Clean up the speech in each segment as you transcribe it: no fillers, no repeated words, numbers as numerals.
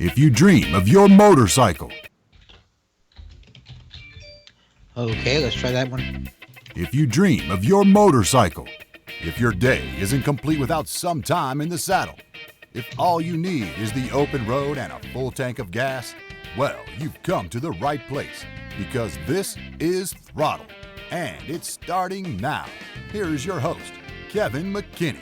If you dream of your motorcycle. Okay, let's try that one. If you dream of your motorcycle. If your day isn't complete without some time in the saddle. If all you need is the open road and a full tank of gas, well, you've come to the right place because this is Throttled, and it's starting now. Here is your host, Kevin McKinney.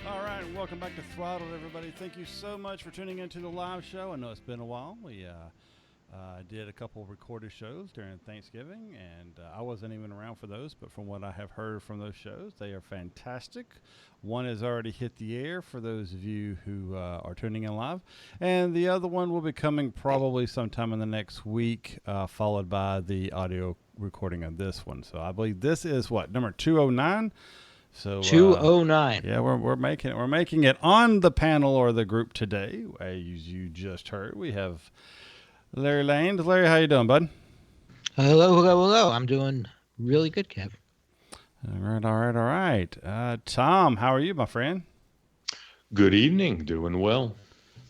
All right, welcome back to Throttled, everybody. Thank you so much for tuning into the live show. I know it's been a while. We did a couple of recorded shows during Thanksgiving, and I wasn't even around for those, but from what I have heard from those shows, they are fantastic. One has already hit the air for those of you who are tuning in live, and the other one will be coming probably sometime in the next week, followed by the audio recording of this one. So I believe this is what, number 209? So 209. Yeah, we're making it on the panel or the group today. As you just heard, we have Larry Lane. Larry, how you doing, bud? Hello. I'm doing really good, Kev. All right. Tom, how are you, my friend? Good evening. Doing well.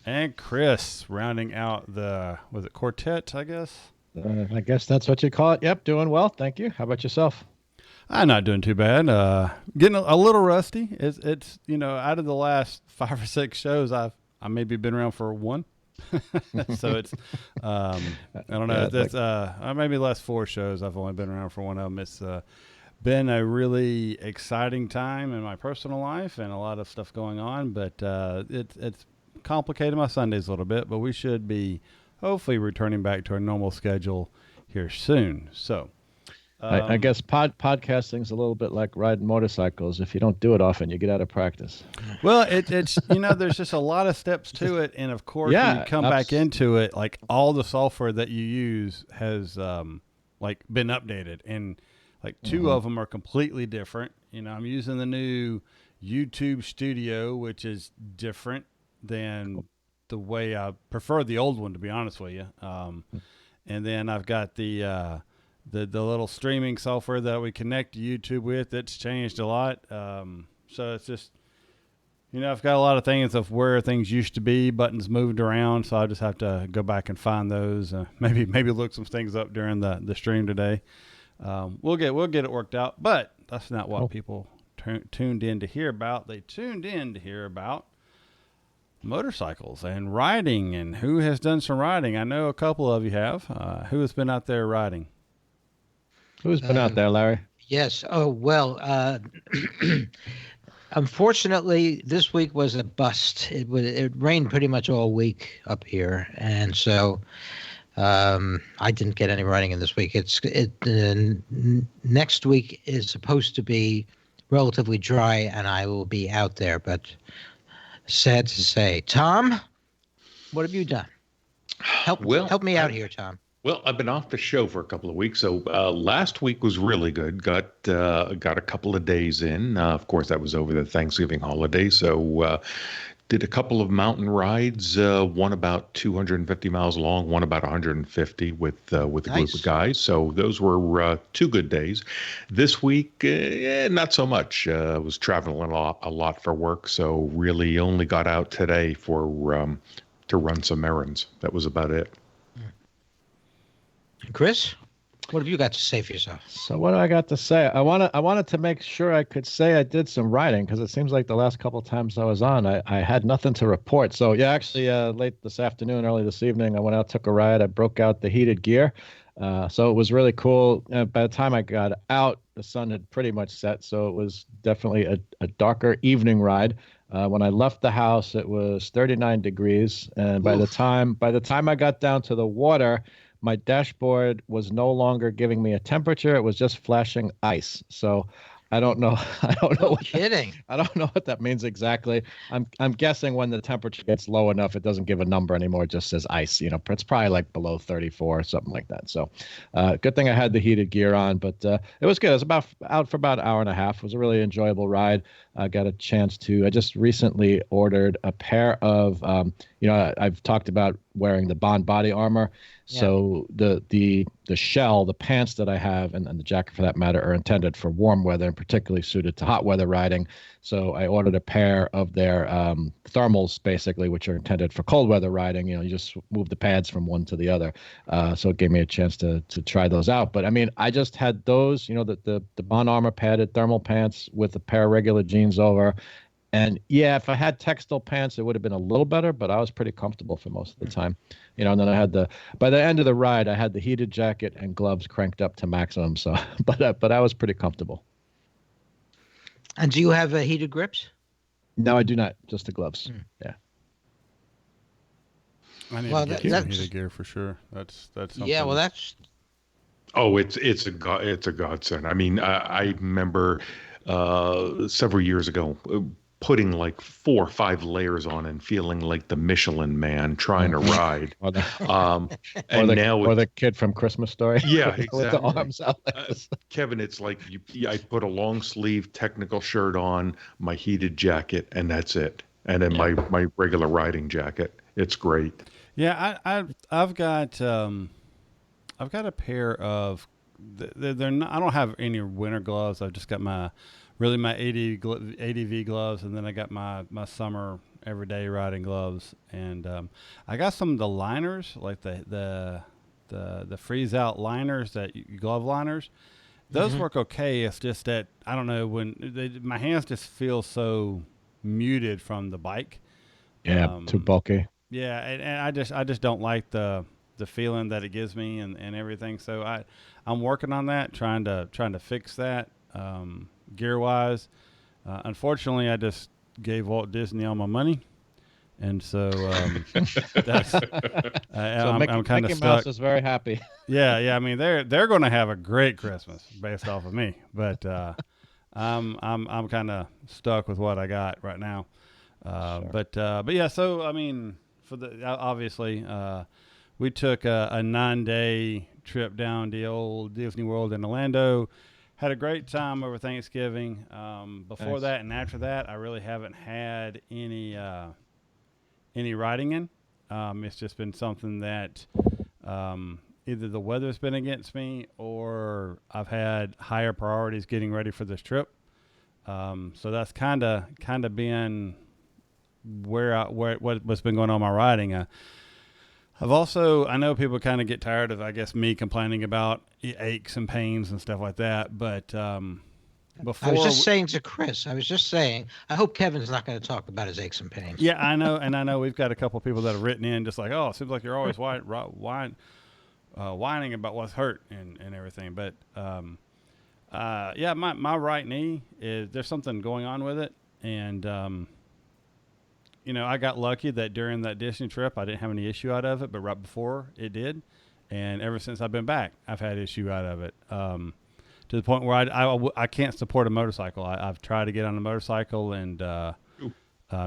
And Chris, rounding out was it quartet, I guess? I guess that's what you call it. Yep, doing well. Thank you. How about yourself? I'm not doing too bad. Getting a little rusty. It's out of the last 5 or 6 shows, I maybe been around for one. So it's I don't know. That's maybe the last 4 shows I've only been around for one of them. It's been a really exciting time in my personal life and a lot of stuff going on, but it's complicated my Sundays a little bit, but we should be hopefully returning back to our normal schedule here soon. So I guess podcasting's a little bit like riding motorcycles. If you don't do it often, you get out of practice. Well, it's there's just a lot of steps to it, and of course, when you come back into it, like all the software that you use has been updated, and like 2 of them are completely different. I'm using the new YouTube Studio, which is different than the way I prefer the old one, to be honest with you. And then I've got the little streaming software that we connect to YouTube with. That's changed a lot. So it's just, I've got a lot of things of where things used to be, buttons moved around. So I just have to go back and find those. Maybe look some things up during the stream today. We'll get it worked out, but that's not what people tuned in to hear about. They tuned in to hear about motorcycles and riding and who has done some riding. I know a couple of you have. Who has been out there riding? Who's been out there, Larry? Yes. Oh, well, unfortunately, this week was a bust. It rained pretty much all week up here, and so I didn't get any riding in this week. Next week is supposed to be relatively dry, and I will be out there, but sad to say. Tom, what have you done? Help me out here, Tom. Well, I've been off the show for a couple of weeks, so last week was really good. Got a couple of days in. Of course, that was over the Thanksgiving holiday, so did a couple of mountain rides. One about 250 miles long, one about 150 with a group of guys. So those were 2 good days. This week, not so much. I was traveling a lot for work, so really only got out today for to run some errands. That was about it. Chris, what have you got to say for yourself? So what do I got to say? I wanted to make sure I could say I did some riding, because it seems like the last couple of times I was on, I had nothing to report. So yeah, actually late this afternoon, early this evening, I went out, took a ride. I broke out the heated gear. So it was really cool. By the time I got out, the sun had pretty much set. So it was definitely a darker evening ride. When I left the house, it was 39 degrees. And by the time I got down to the water, my dashboard was no longer giving me a temperature. It was just flashing ice. So I don't know. Kidding. I don't know what that means exactly. I'm guessing when the temperature gets low enough, it doesn't give a number anymore. It just says ice. It's probably like below 34 or something like that. So good thing I had the heated gear on, but it was good. I was out for about an hour and a half. It was a really enjoyable ride. I got a chance to. I just recently ordered a pair of I've talked about wearing the Bond body armor. Yeah. So the shell, the pants that I have, and the jacket for that matter, are intended for warm weather and particularly suited to hot weather riding. So I ordered a pair of their thermals, basically, which are intended for cold weather riding. You just move the pads from one to the other. So it gave me a chance to try those out. But I mean, I just had those, the Bond armor padded thermal pants with a pair of regular jeans over. And yeah, if I had textile pants, it would have been a little better, but I was pretty comfortable for most of the time. And then I had by the end of the ride, I had the heated jacket and gloves cranked up to maximum. So, but I was pretty comfortable. And do you have heated grips? No, I do not. Just the gloves. Yeah. I need to get some heated gear for sure. That's something. Yeah, well, that's. Oh, it's a godsend. I mean, I remember several years ago putting like 4 or 5 layers on and feeling like the Michelin Man trying to ride. Or the kid from Christmas Story. Yeah, exactly. With the arms out. Kevin, it's like I put a long sleeve technical shirt on, my heated jacket, and that's it. And then my regular riding jacket. It's great. Yeah, I've got a pair of. They're not. I don't have any winter gloves. I've just got my ADV gloves, and then I got my summer everyday riding gloves, and I got some of the liners, like the freeze out liners, glove liners. Those work okay. It's just that I don't know when my hands just feel so muted from the bike. Yeah, too bulky. Yeah, and I just don't like the feeling that it gives me and everything. So I'm working on that, trying to fix that. Gear wise, unfortunately, I just gave Walt Disney all my money, and so that's I'm kind of stuck. Mouse is very happy. Yeah. I mean, they're going to have a great Christmas based off of me, but I'm kind of stuck with what I got right now. Sure. But yeah. So I mean, obviously, we took a 9-day trip down the old Disney World in Orlando. Had a great time over Thanksgiving. Before that and after that, I really haven't had any riding in. It's just been something that either the weather's been against me or I've had higher priorities getting ready for this trip. So that's kind of been what's been going on my riding. I know people kind of get tired of, I guess, me complaining about aches and pains and stuff like that. But before, I was just saying to Chris, I hope Kevin's not going to talk about his aches and pains. Yeah, I know. And I know we've got a couple of people that have written in just like, oh, it seems like you're always whining about what's hurt and everything. But yeah, my right knee, there's something going on with it. And I got lucky that during that Disney trip, I didn't have any issue out of it, but right before it did. And ever since I've been back, I've had issue out of it, to the point where I can't support a motorcycle. I've tried to get on a motorcycle, and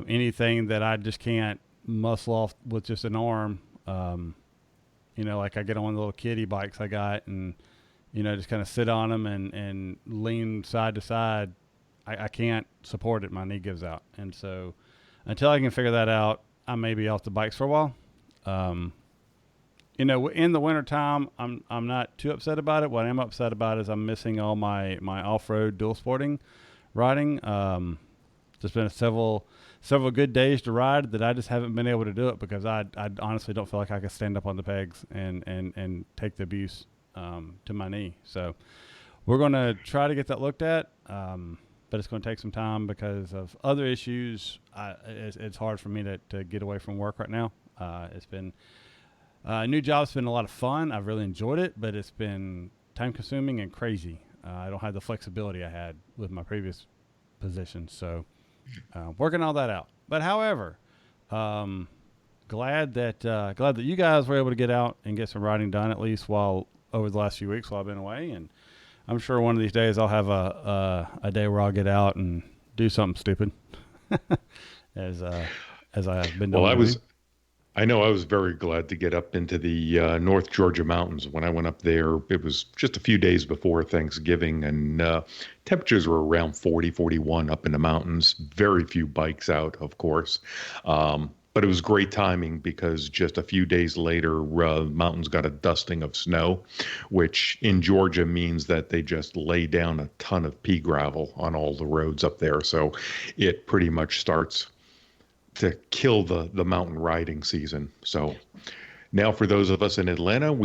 anything that I just can't muscle off with just an arm, like I get on one of the little kiddie bikes I got and, just kind of sit on them and lean side to side. I can't support it. My knee gives out. And so until I can figure that out, I may be off the bikes for a while. In the wintertime, I'm not too upset about it. What I am upset about is I'm missing all my off-road dual sporting riding. There's been several good days to ride that I just haven't been able to do it because I honestly don't feel like I can stand up on the pegs and take the abuse to my knee. So we're going to try to get that looked at. But it's going to take some time because of other issues. It's hard for me to get away from work right now. It's been a new job. It's been a lot of fun. I've really enjoyed it, but it's been time consuming and crazy. I don't have the flexibility I had with my previous position. So working all that out. But however, glad that you guys were able to get out and get some riding done, at least over the last few weeks while I've been away. And I'm sure one of these days I'll have a day where I'll get out and do something stupid, as I have been doing. Well, I know I was very glad to get up into the North Georgia mountains. When I went up there, it was just a few days before Thanksgiving, and temperatures were around 40, 41 up in the mountains. Very few bikes out, of course. But But it was great timing because just a few days later, mountains got a dusting of snow, which in Georgia means that they just lay down a ton of pea gravel on all the roads up there. So it pretty much starts to kill the mountain riding season. So now for those of us in Atlanta,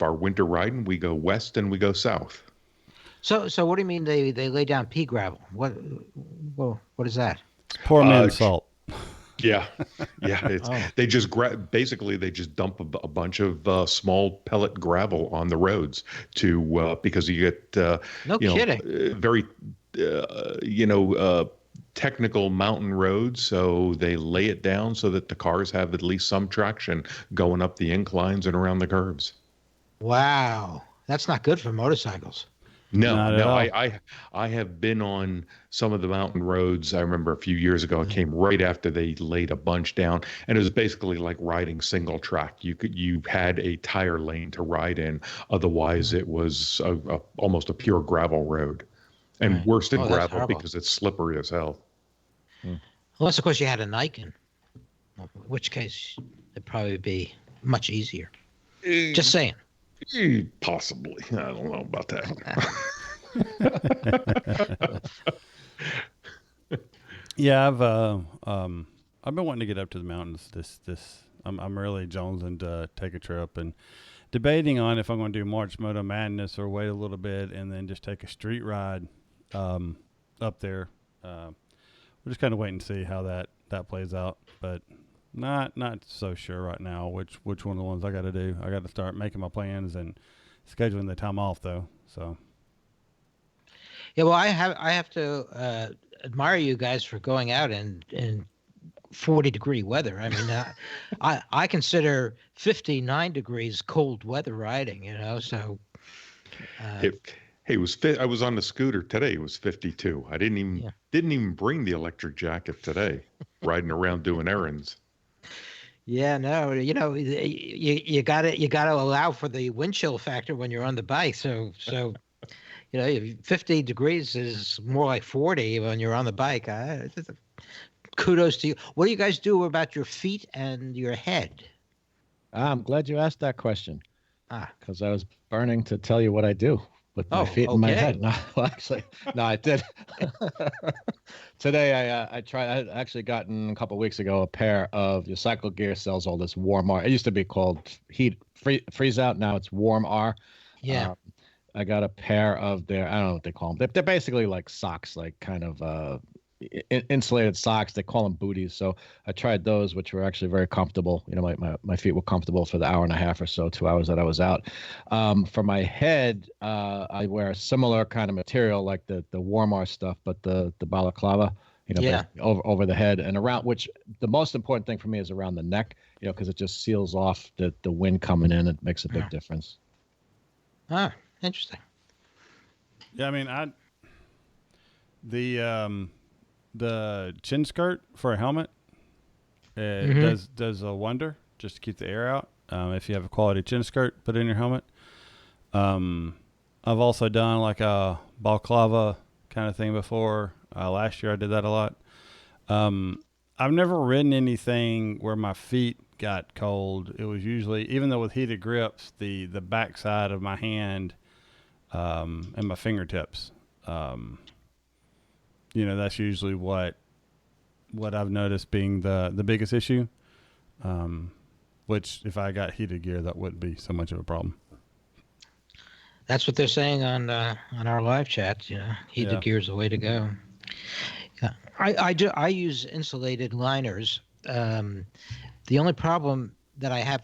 our winter riding, we go west and we go south. So what do you mean they lay down pea gravel? What is that? Poor man's salt. Yeah. They just basically they just dump a bunch of small pellet gravel on the roads because you get no kidding. Very technical mountain roads, so they lay it down so that the cars have at least some traction going up the inclines and around the curves. Wow, that's not good for motorcycles. No, I have been on some of the mountain roads. I remember a few years ago, it came right after they laid a bunch down, and it was basically like riding single track. You had a tire lane to ride in, otherwise it was almost a pure gravel road, and worse than gravel because it's slippery as hell. Unless of course you had a Nikon, in which case it'd probably be much easier. Just saying. Possibly. I don't know about that. Yeah, I've been wanting to get up to the mountains. I'm really jonesing to take a trip and debating on if I'm going to do March Moto Madness or wait a little bit and then just take a street ride up there. We're just kind of waiting to see how that plays out, but not so sure right now which one of the ones I got to do. I got to start making my plans and scheduling the time off though. So yeah, well, I have to admire you guys for going out in 40-degree weather. I mean, I consider 59 degrees cold weather riding. So. Hey, I was on the scooter today. It was 52. I didn't even bring the electric jacket today. Riding around doing errands. Yeah, no, you got to allow for the wind chill factor when you're on the bike. So 50 degrees is more like 40 when you're on the bike. Kudos to you. What do you guys do about your feet and your head? I'm glad you asked that question. Because I was burning to tell you what I do with my feet and my head. No, actually, no, I did. Today, I tried. I actually gotten a couple of weeks ago a pair of your Cycle Gear sells all this Warm R. It used to be called Freeze Out. Now it's Warm R. Yeah. I got a pair of I don't know what they call them. They're basically like socks, like kind of insulated socks. They call them booties. So I tried those, which were actually very comfortable. My feet were comfortable for the hour and a half or so, 2 hours that I was out. For my head, I wear a similar kind of material like the Warm R stuff, but the balaclava, over the head and around, which the most important thing for me is around the neck, because it just seals off the wind coming in. It makes a big difference. Interesting. Yeah, I mean, the chin skirt for a helmet does a wonder just to keep the air out. If you have a quality chin skirt, put it in your helmet. I've also done like a balaclava kind of thing before. Last year I did that a lot. I've never ridden anything where my feet got cold. It was usually, even though with heated grips, the backside of my hand and my fingertips. That's usually what I've noticed being the biggest issue. Which if I got heated gear, that wouldn't be so much of a problem. That's what they're saying on our live chat. Heated gear is the way to go. Yeah, I use insulated liners. The only problem that I have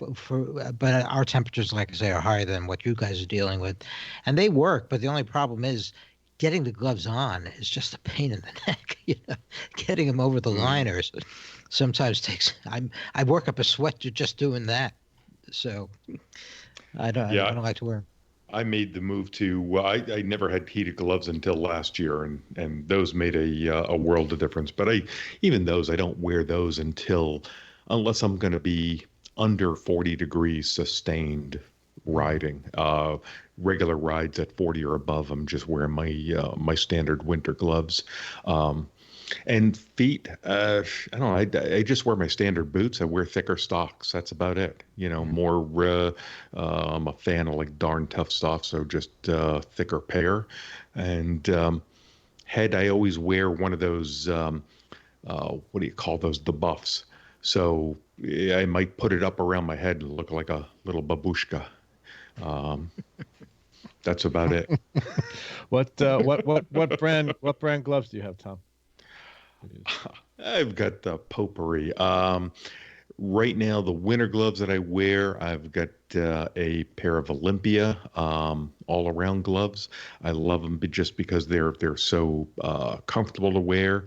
but our temperatures, like I say, are higher than what you guys are dealing with, and they work. But the only problem is getting the gloves on is just a pain in the neck. Getting them over the liners sometimes takes. I work up a sweat just doing that. So I don't like to wear them. I made the move to. I never had heated gloves until last year, and those made a world of difference. But even those I don't wear those unless I'm going to be under 40 degrees sustained riding. Regular rides at 40 or above, I'm just wearing my standard winter gloves. And feet, I don't know. I just wear my standard boots. I wear thicker socks. That's about it. More. I'm a fan of like darn tough stuff, so just thicker pair. And head, I always wear one of those. What do you call those? The buffs. So I might put it up around my head and look like a little babushka. That's about it. What brand gloves do you have, Tom? I've got the potpourri. Right now, the winter gloves that I wear, I've got a pair of Olympia all-around gloves. I love them just because they're so comfortable to wear.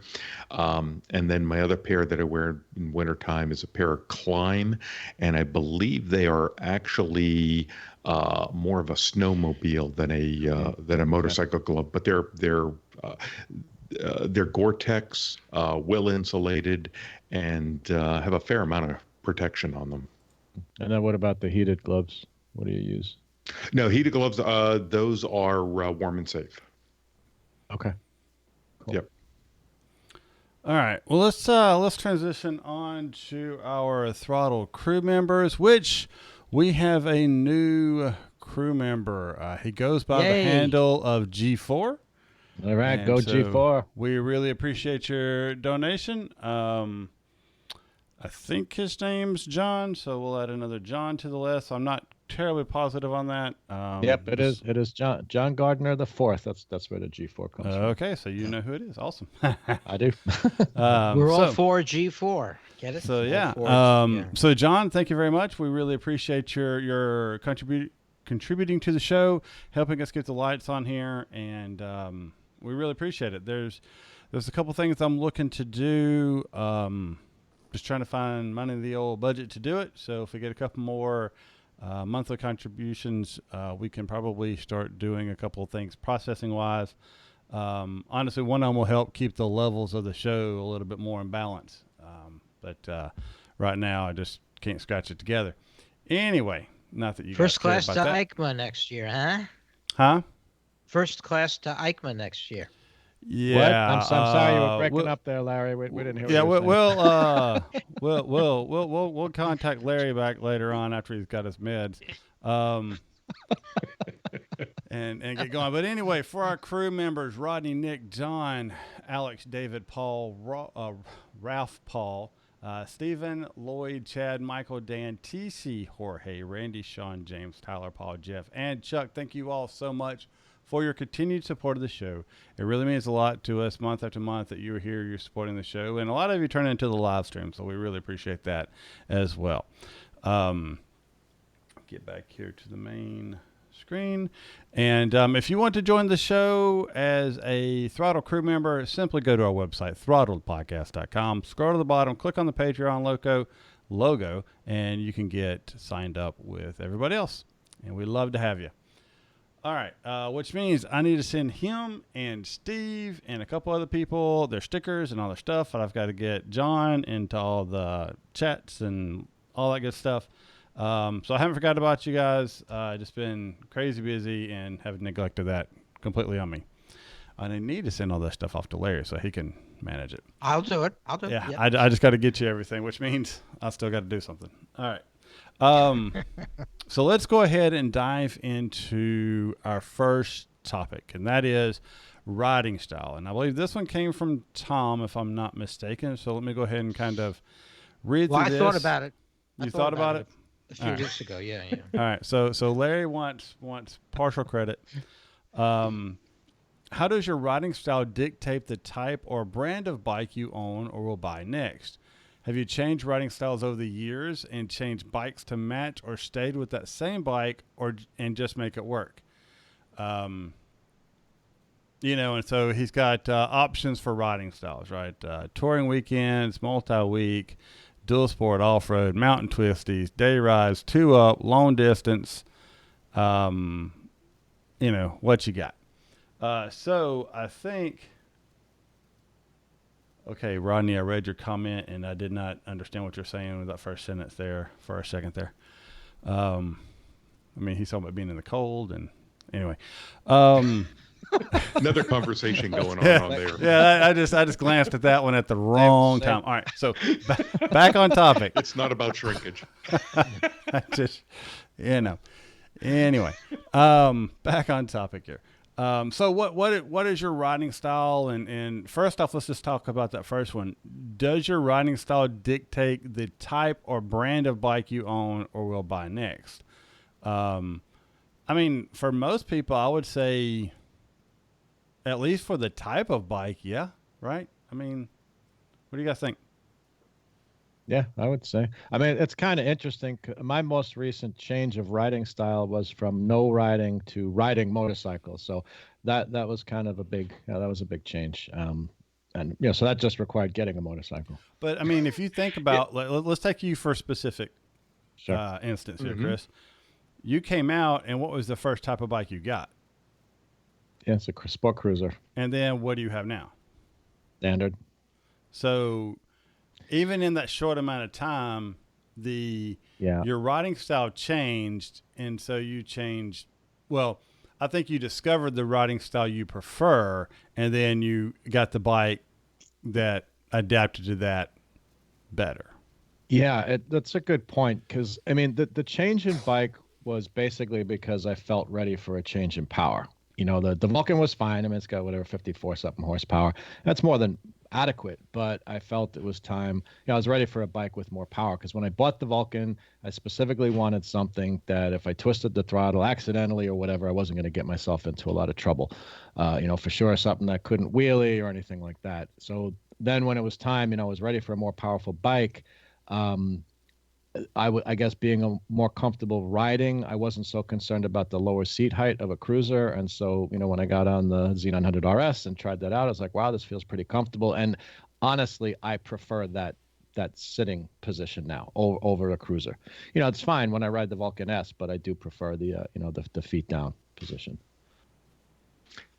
And then my other pair that I wear in wintertime is a pair of Climb, and I believe they are actually more of a snowmobile than a motorcycle glove, but they're Gore-Tex, well insulated, and have a fair amount of protection on them. And then what about the heated gloves? What do you use? No, heated gloves, those are warm and safe. Okay. Cool. Yep. All right. Well, let's transition on to our Throttled crew members, which we have a new crew member. He goes by the handle of G4. All right, and go G4. We really appreciate your donation. I think his name's John, so we'll add another John to the list. I'm not terribly positive on that. Yep, it is John Gardner the fourth. That's where the G4 comes from. Okay, so you know who it is. Awesome. I do. We're all for G4. Get it? So So John, thank you very much. We really appreciate your contributing to the show, helping us get the lights on here, and we really appreciate it. There's a couple things I'm looking to do. Just trying to find money in the old budget to do it. So if we get a couple more monthly contributions, we can probably start doing a couple of things processing wise. Honestly, one of them will help keep the levels of the show a little bit more in balance. But right now I just can't scratch it together. Anyway, not that you first guys class to EICMA next year, huh? Huh? First class to EICMA next year. Yeah, what? I'm sorry you were breaking up there, Larry. We didn't hear. Yeah, what we'll contact Larry back later on after he's got his meds, and get going. But anyway, for our crew members, Rodney, Nick, John, Alex, David, Paul, Ralph, Paul, Stephen, Lloyd, Chad, Michael, Dan, TC, Jorge, Randy, Sean, James, Tyler, Paul, Jeff, and Chuck. Thank you all so much for your continued support of the show. It really means a lot to us month after month that you're here, you're supporting the show, and a lot of you turn into the live stream, so we really appreciate that as well. Get back here to the main screen, and if you want to join the show as a Throttle crew member, simply go to our website, throttledpodcast.com, scroll to the bottom, click on the Patreon logo, and you can get signed up with everybody else, and we'd love to have you. All right, which means I need to send him and Steve and a couple other people their stickers and all their stuff, and I've got to get John into all the chats and all that good stuff. So I haven't forgotten about you guys. Just been crazy busy and have neglected that completely on me. I need to send all that stuff off to Larry so he can manage it. I'll do it. Yeah, yep. I just got to get you everything, which means I still got to do something. All right. So let's go ahead and dive into our first topic, and that is riding style. And I believe this one came from Tom, if I'm not mistaken. So let me go ahead and kind of read through this. I thought about it. You thought about it? A few weeks ago, yeah. All right. So Larry wants partial credit. How does your riding style dictate the type or brand of bike you own or will buy next? Have you changed riding styles over the years and changed bikes to match, or stayed with that same bike and just make it work? And so he's got options for riding styles, right? Touring weekends, multi-week, dual sport, off-road, mountain twisties, day rides, 2-up, long distance. What you got? So I think... Okay, Rodney, I read your comment, and I did not understand what you're saying with that first sentence there for a second there. He's talking about being in the cold, and anyway. Another conversation going on there. Yeah, I just glanced at that one at the wrong time. All right, so back on topic. It's not about shrinkage. Just, Anyway, back on topic here. So what is your riding style? And first off, let's just talk about that first one. Does your riding style dictate the type or brand of bike you own or will buy next? I mean, for most people, I would say, at least for the type of bike, yeah, right? I mean, what do you guys think? Yeah, I would say. I mean, it's kind of interesting. My most recent change of riding style was from no riding to riding motorcycles. So that was kind of a big change. And so that just required getting a motorcycle. But I mean, if you think about, let's take you for a specific instance here, Chris. You came out, and what was the first type of bike you got? Yeah, it's a sport cruiser. And then what do you have now? Standard. So even in that short amount of time, your riding style changed, and so you changed. Well, I think you discovered the riding style you prefer, and then you got the bike that adapted to that better. Yeah, that's a good point, because I mean the change in bike was basically because I felt ready for a change in power. The Vulcan was fine. I mean, it's got whatever 54 something horsepower. That's more than adequate, but I felt it was time. I was ready for a bike with more power, because when I bought the Vulcan, I specifically wanted something that if I twisted the throttle accidentally or whatever, I wasn't going to get myself into a lot of trouble. For sure, something that couldn't wheelie or anything like that. So then when it was time, I was ready for a more powerful bike. I guess being more comfortable riding, I wasn't so concerned about the lower seat height of a cruiser. And so, when I got on the Z900 RS and tried that out, I was like, wow, this feels pretty comfortable. And honestly, I prefer that sitting position now over a cruiser. It's fine when I ride the Vulcan S, but I do prefer the feet down position.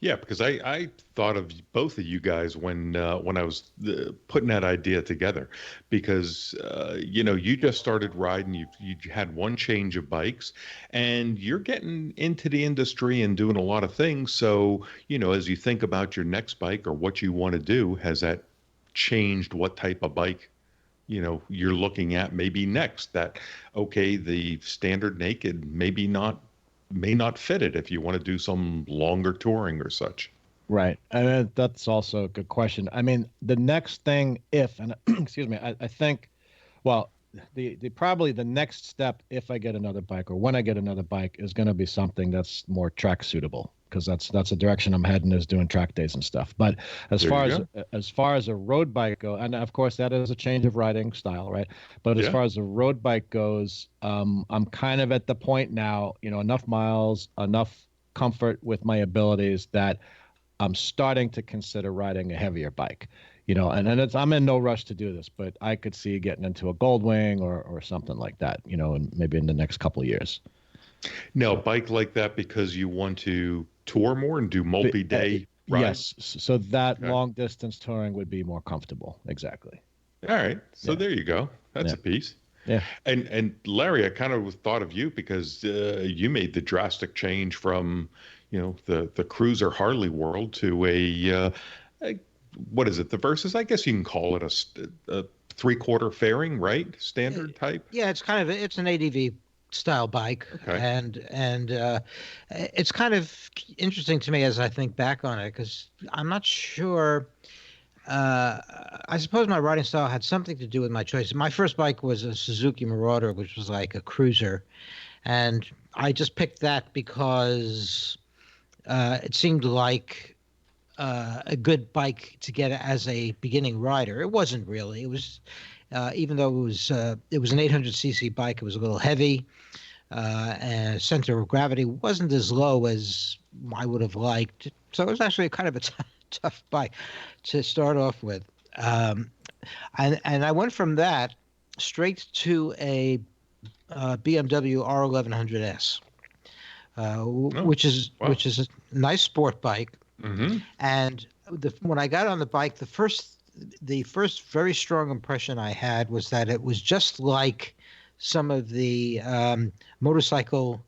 Yeah, because I thought of both of you guys when I was putting that idea together, because you just started riding, you had one change of bikes, and you're getting into the industry and doing a lot of things. So as you think about your next bike or what you want to do, has that changed what type of bike you're looking at maybe next? That the standard naked may not fit it if you want to do some longer touring or such. Right. I mean, that's also a good question. I mean, the next thing, excuse me, I think, well, probably the next step, if I get another bike or when I get another bike, is going to be something that's more track suitable, because that's the direction I'm heading, is doing track days and stuff. But as far as a road bike goes, and of course that is a change of riding style, right? But as far as a road bike goes, I'm kind of at the point now, enough miles, enough comfort with my abilities that I'm starting to consider riding a heavier bike. And I'm in no rush to do this, but I could see getting into a Goldwing or something like that, and maybe in the next couple of years. Now, bike like that because you want to tour more and do multi-day rides? Yes. So that long distance touring would be more comfortable. Exactly. All right. So there you go. That's a piece. Yeah. And Larry, I kind of thought of you because you made the drastic change from, the cruiser Harley world to a what is it? The Versus? I guess you can call it a 3/4 fairing, right? Standard type. Yeah, it's an ADV style bike, and it's kind of interesting to me as I think back on it, because I'm not sure. I suppose my riding style had something to do with my choice. My first bike was a Suzuki Marauder, which was like a cruiser, and I just picked that because it seemed like a good bike to get as a beginning rider. It wasn't really. It was, even though it was an 800cc bike, it was a little heavy, and center of gravity wasn't as low as I would have liked. So it was actually kind of a tough bike to start off with. And I went from that straight to a BMW R1100S, which is a nice sport bike. Mm-hmm. And when I got on the bike, the first very strong impression I had was that it was just like some of the motorcycle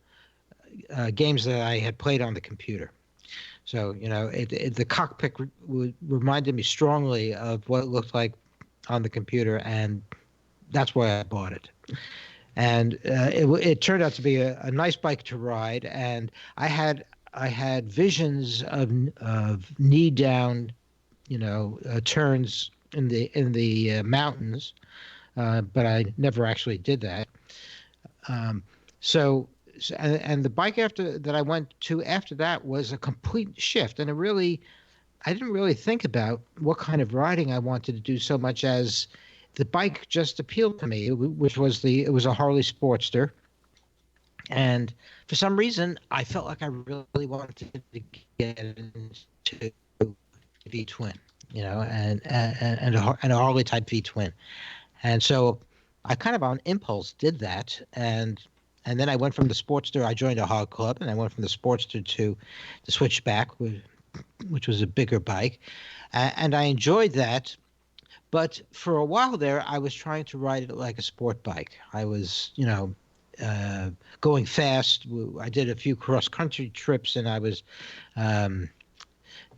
games that I had played on the computer. So the cockpit reminded me strongly of what it looked like on the computer, and that's why I bought it. And it turned out to be a nice bike to ride, and I had visions of knee down, turns in the mountains, but I never actually did that. And the bike that I went to after that was a complete shift, and I didn't really think about what kind of riding I wanted to do so much as the bike just appealed to me, which was it was a Harley Sportster, and for some reason I felt like I really wanted to get into V twin, and a Harley type V twin, and so I kind of on impulse did that, and then I went from the Sportster. I joined a hog club, and I went from the Sportster to the Switchback, which was a bigger bike, and I enjoyed that. But for a while there, I was trying to ride it like a sport bike. I was, going fast. I did a few cross country trips, and I was,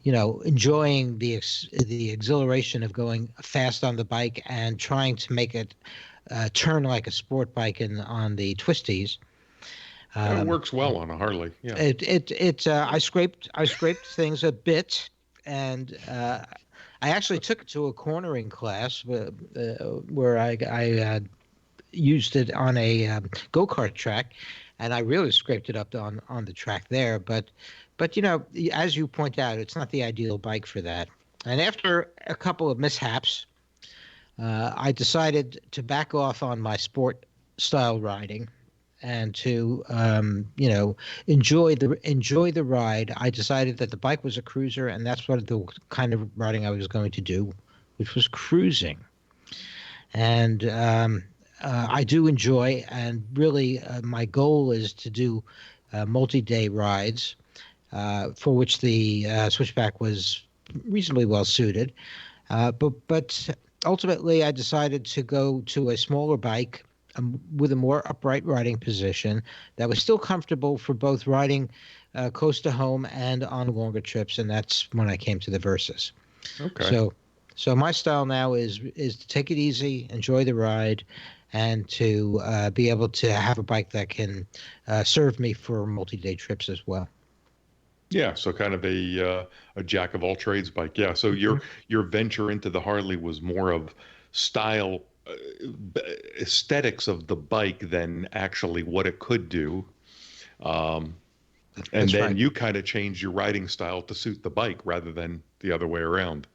enjoying the exhilaration of going fast on the bike and trying to make it turn like a sport bike on the twisties. It works well on a Harley. Yeah. I scraped things a bit, and I actually took it to a cornering class where I used it on a go-kart track, and I really scraped it up on the track there. But as you point out, it's not the ideal bike for that. And after a couple of mishaps, I decided to back off on my sport style riding and to enjoy the ride. I decided that the bike was a cruiser, and that's what the kind of riding I was going to do, which was cruising. And I do enjoy, and really my goal is to do multi-day rides, for which the Switchback was reasonably well suited. But ultimately, I decided to go to a smaller bike with a more upright riding position that was still comfortable for both riding close to home and on longer trips, and that's when I came to the Versys. Okay. So my style now is to take it easy, enjoy the ride, and to be able to have a bike that can serve me for multi-day trips as well. Yeah, so kind of a jack of all trades bike. Yeah, so your venture into the Harley was more of style, aesthetics of the bike than actually what it could do. And That's then right. you kind of changed your riding style to suit the bike rather than the other way around.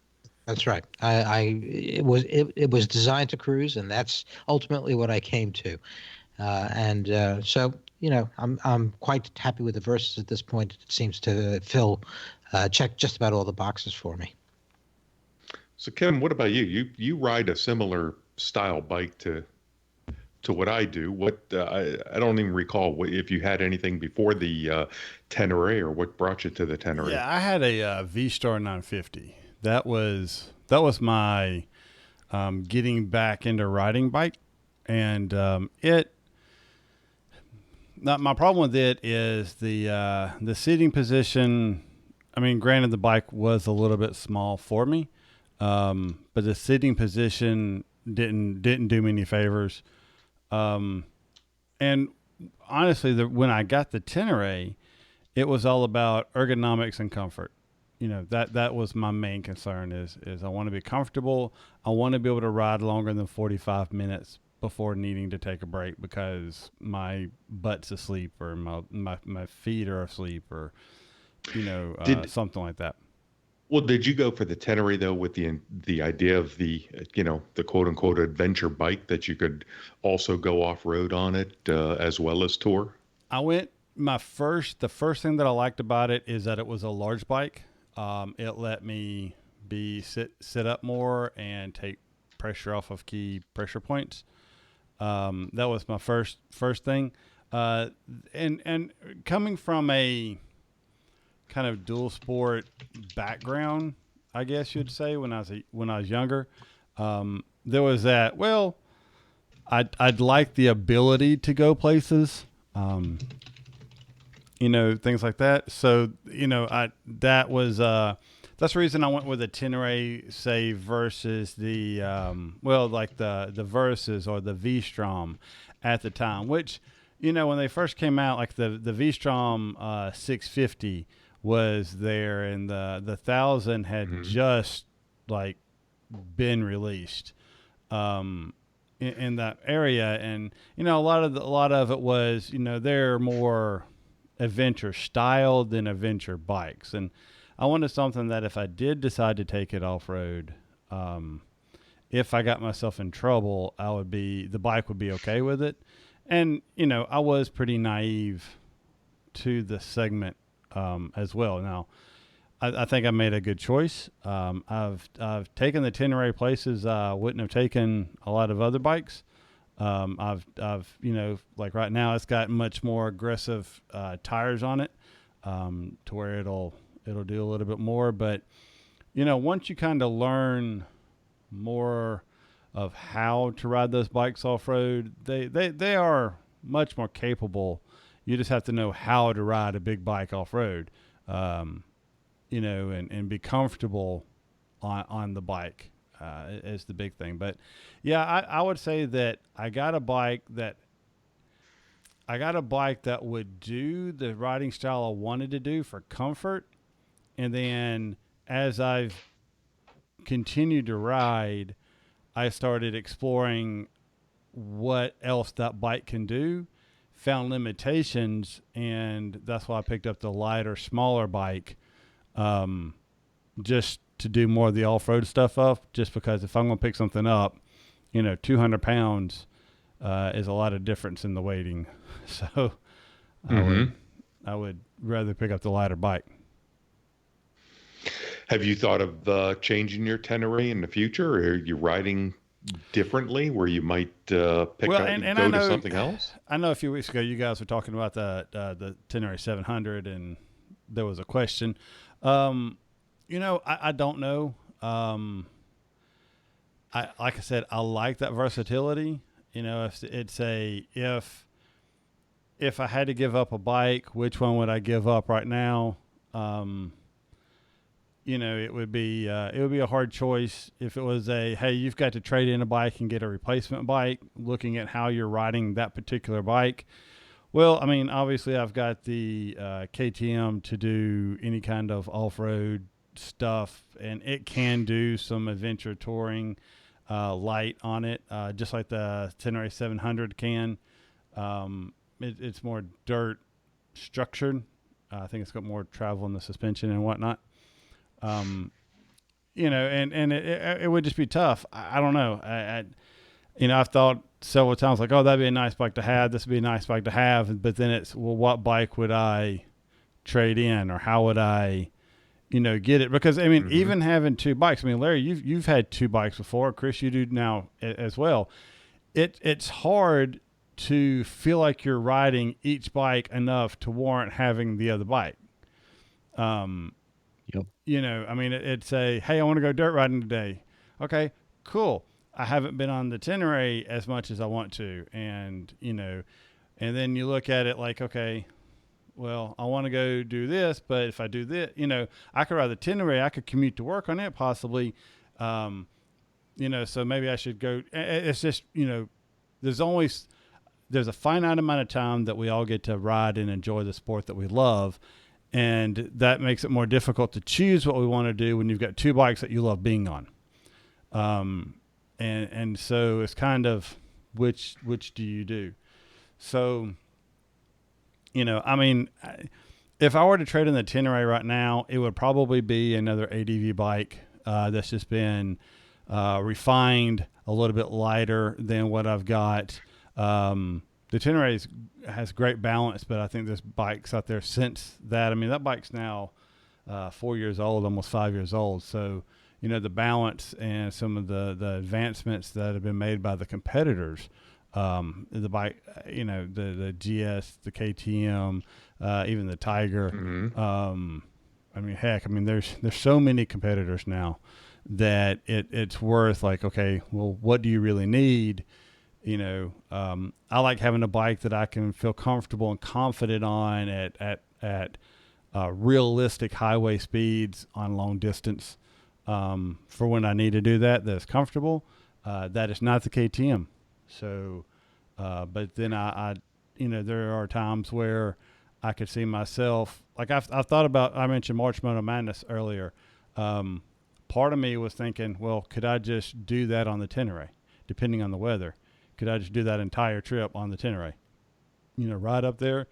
That's right. It was designed to cruise, and that's ultimately what I came to. So I'm quite happy with the Versys at this point. It seems to check just about all the boxes for me. So Kevin, what about you? You ride a similar style bike to what I do. What I don't even recall if you had anything before the Tenere or what brought you to the Tenere. Yeah, I had a V-Star 950. That was my getting back into riding bike, and my problem with it is the seating position. I mean, granted, the bike was a little bit small for me, but the seating position didn't do me any favors. And honestly, when I got the Tenere, it was all about ergonomics and comfort. That was my main concern is I want to be comfortable. I want to be able to ride longer than 45 minutes before needing to take a break because my butt's asleep or my feet are asleep or, something like that. Well, did you go for the Tenere though with the idea of the quote unquote adventure bike that you could also go off road on it as well as tour? I went the first thing that I liked about it is that it was a large bike. It let me sit up more and take pressure off of key pressure points. That was my first thing. And coming from a kind of dual sport background, I guess you'd say when I was younger, there was that. Well, I'd like the ability to go places. things like that. So, that's the reason I went with the Tenere, say, versus the, the Versus or the V-Strom at the time, which, when they first came out, like the V-Strom 650 was there, and the 1000 had just like been released in that area. And, a lot of it was, they're more adventure style than adventure bikes. And I wanted something that if I did decide to take it off road, if I got myself in trouble, the bike would be okay with it. And, I was pretty naive to the segment, as well. Now, I think I made a good choice. I've taken the Tenere places I wouldn't have taken a lot of other bikes. I've like right now it's got much more aggressive tires on it, to where it'll do a little bit more. But once you kind of learn more of how to ride those bikes off road, they are much more capable. You just have to know how to ride a big bike off road, and be comfortable on the bike. Is the big thing. But yeah, I would say that I got a bike that would do the riding style I wanted to do for comfort. And then as I've continued to ride, I started exploring what else that bike can do, found limitations, and that's why I picked up the lighter, smaller bike, just to do more of the off-road stuff up, just because if I'm going to pick something up, 200 pounds is a lot of difference in the weighting. So I would rather pick up the lighter bike. Have you thought of changing your Tenere in the future? Or are you riding differently where you might go to something else? I know a few weeks ago you guys were talking about the Tenere 700, and there was a question. I don't know. Like I said, I like that versatility. If I had to give up a bike, which one would I give up right now? It would be a hard choice. If it was hey, you've got to trade in a bike and get a replacement bike, looking at how you're riding that particular bike. Well, I mean, obviously I've got the KTM to do any kind of off-road stuff, and it can do some adventure touring light on it, just like the Tenere 700 can. It's more dirt structured. I think it's got more travel in the suspension and whatnot. And it would just be tough. I don't know. I've thought several times like, oh, that'd be a nice bike to have. This would be a nice bike to have. But then it's, well, what bike would I trade in, or how would I, get it? Because I mean, even having two bikes, I mean, Larry, you've had two bikes before. Chris, you do now as well. It's hard to feel like you're riding each bike enough to warrant having the other bike. Yep. I mean, it's hey, I want to go dirt riding today. Okay, cool. I haven't been on the Tenere as much as I want to. And, and then you look at it like, okay, well, I want to go do this, but if I do this, I could ride the Tenere, I could commute to work on it possibly. So maybe I should go. It's just, there's a finite amount of time that we all get to ride and enjoy the sport that we love. And that makes it more difficult to choose what we want to do when you've got two bikes that you love being on. And so it's kind of which do you do? So, I mean, if I were to trade in the Tenere right now, it would probably be another ADV bike that's just been refined, a little bit lighter than what I've got. The Tenere has great balance, but I think there's bikes out there since that. I mean, that bike's now 4 years old, almost 5 years old. So, the balance and some of the advancements that have been made by the competitors, the bike, the GS, the KTM, even the Tiger. I mean, heck, there's so many competitors now that it's worth like, okay, well, what do you really need? I like having a bike that I can feel comfortable and confident on at at realistic highway speeds on long distance for when I need to do that is comfortable. That is not the KTM. So, but then I there are times where I could see myself, like I've thought about, I mentioned March Moto Madness earlier. Part of me was thinking, well, could I just do that on the Tenere, depending on the weather? Could I just do that entire trip on the Tenere? Ride up there,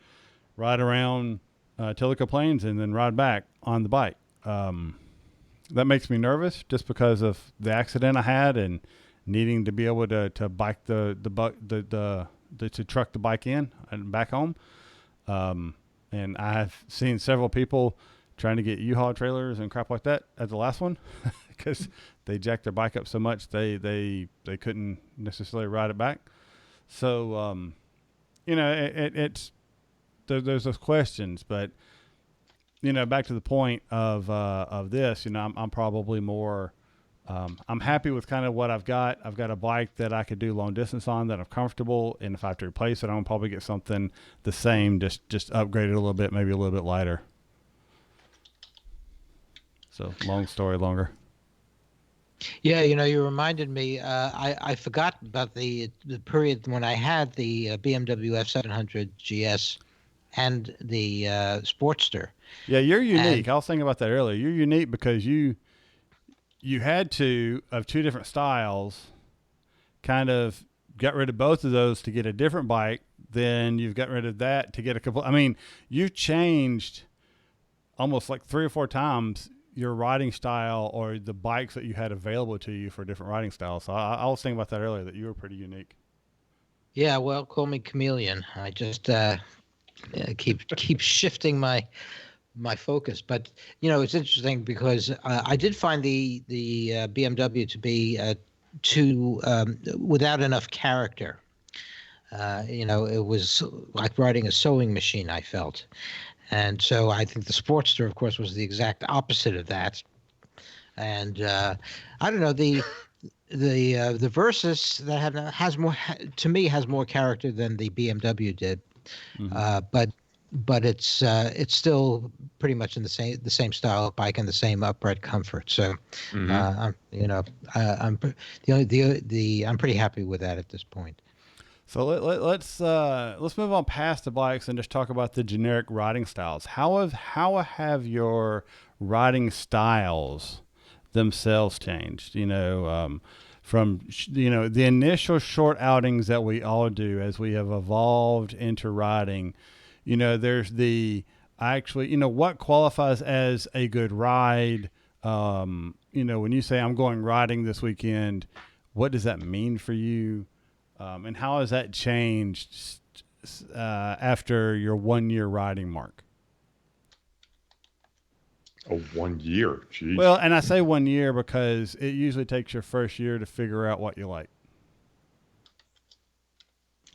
ride around Tilica Plains, and then ride back on the bike. That makes me nervous just because of the accident I had and needing to be able to bike to truck the bike in and back home. And I've seen several people trying to get U-Haul trailers and crap like that at the last one because they jacked their bike up so much they couldn't necessarily ride it back. So, it's there's those questions, but back to the point of this, I'm probably more, I'm happy with kind of what I've got. I've got a bike that I could do long distance on that I'm comfortable. And if I have to replace it, I'm gonna probably get something the same, just upgrade it a little bit, maybe a little bit lighter. So long story longer. Yeah, you reminded me. I forgot about the period when I had the BMW F700 GS and the Sportster. Yeah, you're unique. I was thinking about that earlier. You're unique because you had of two different styles, kind of got rid of both of those to get a different bike. Then you've got rid of that to get a couple. I mean, you've changed almost like 3 or 4 times your riding style or the bikes that you had available to you for different riding styles. So I was thinking about that earlier, that you were pretty unique. Yeah, well, call me chameleon. I just keep shifting my focus. But it's interesting because I did find the BMW to be too without enough character. It was like riding a sewing machine, I felt. And so I think the Sportster, of course, was the exact opposite of that. And I don't know, the Versys that has more character than the BMW did. Mm-hmm. But it's still pretty much in the same style of bike and the same upright comfort. So I'm pretty happy with that at this point. So let's move on past the bikes and just talk about the generic riding styles. How have your riding styles themselves changed? From the initial short outings that we all do as we have evolved into riding. There's what qualifies as a good ride. When you say I'm going riding this weekend, what does that mean for you? And how has that changed after your 1 year riding mark? Oh, 1 year. Jeez. Well, and I say 1 year because it usually takes your first year to figure out what you like.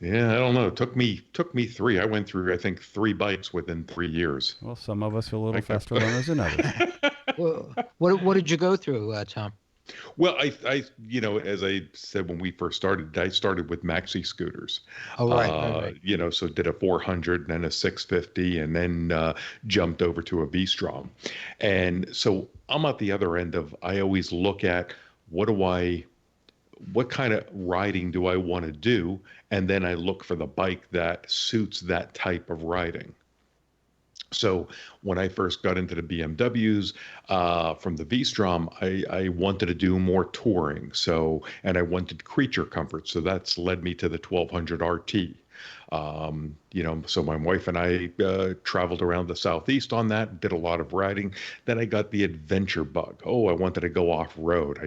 Yeah, I don't know. It took me 3. I went through, I think, 3 bikes within 3 years. Well, some of us feel a little faster learners than others. Well, what did you go through, Tom? Well, I as I said when we first started, I started with maxi scooters. Oh, right. So did a 400 and then a 650 and then jumped over to a V-Strom. And so I'm at the other end of, I always look at what kind of riding do I want to do? And then I look for the bike that suits that type of riding. So when I first got into the BMWs from the V-Strom, I wanted to do more touring. And I wanted creature comfort. So that's led me to the 1200 RT. So my wife and I traveled around the Southeast on that, did a lot of riding. Then I got the adventure bug. Oh, I wanted to go off road.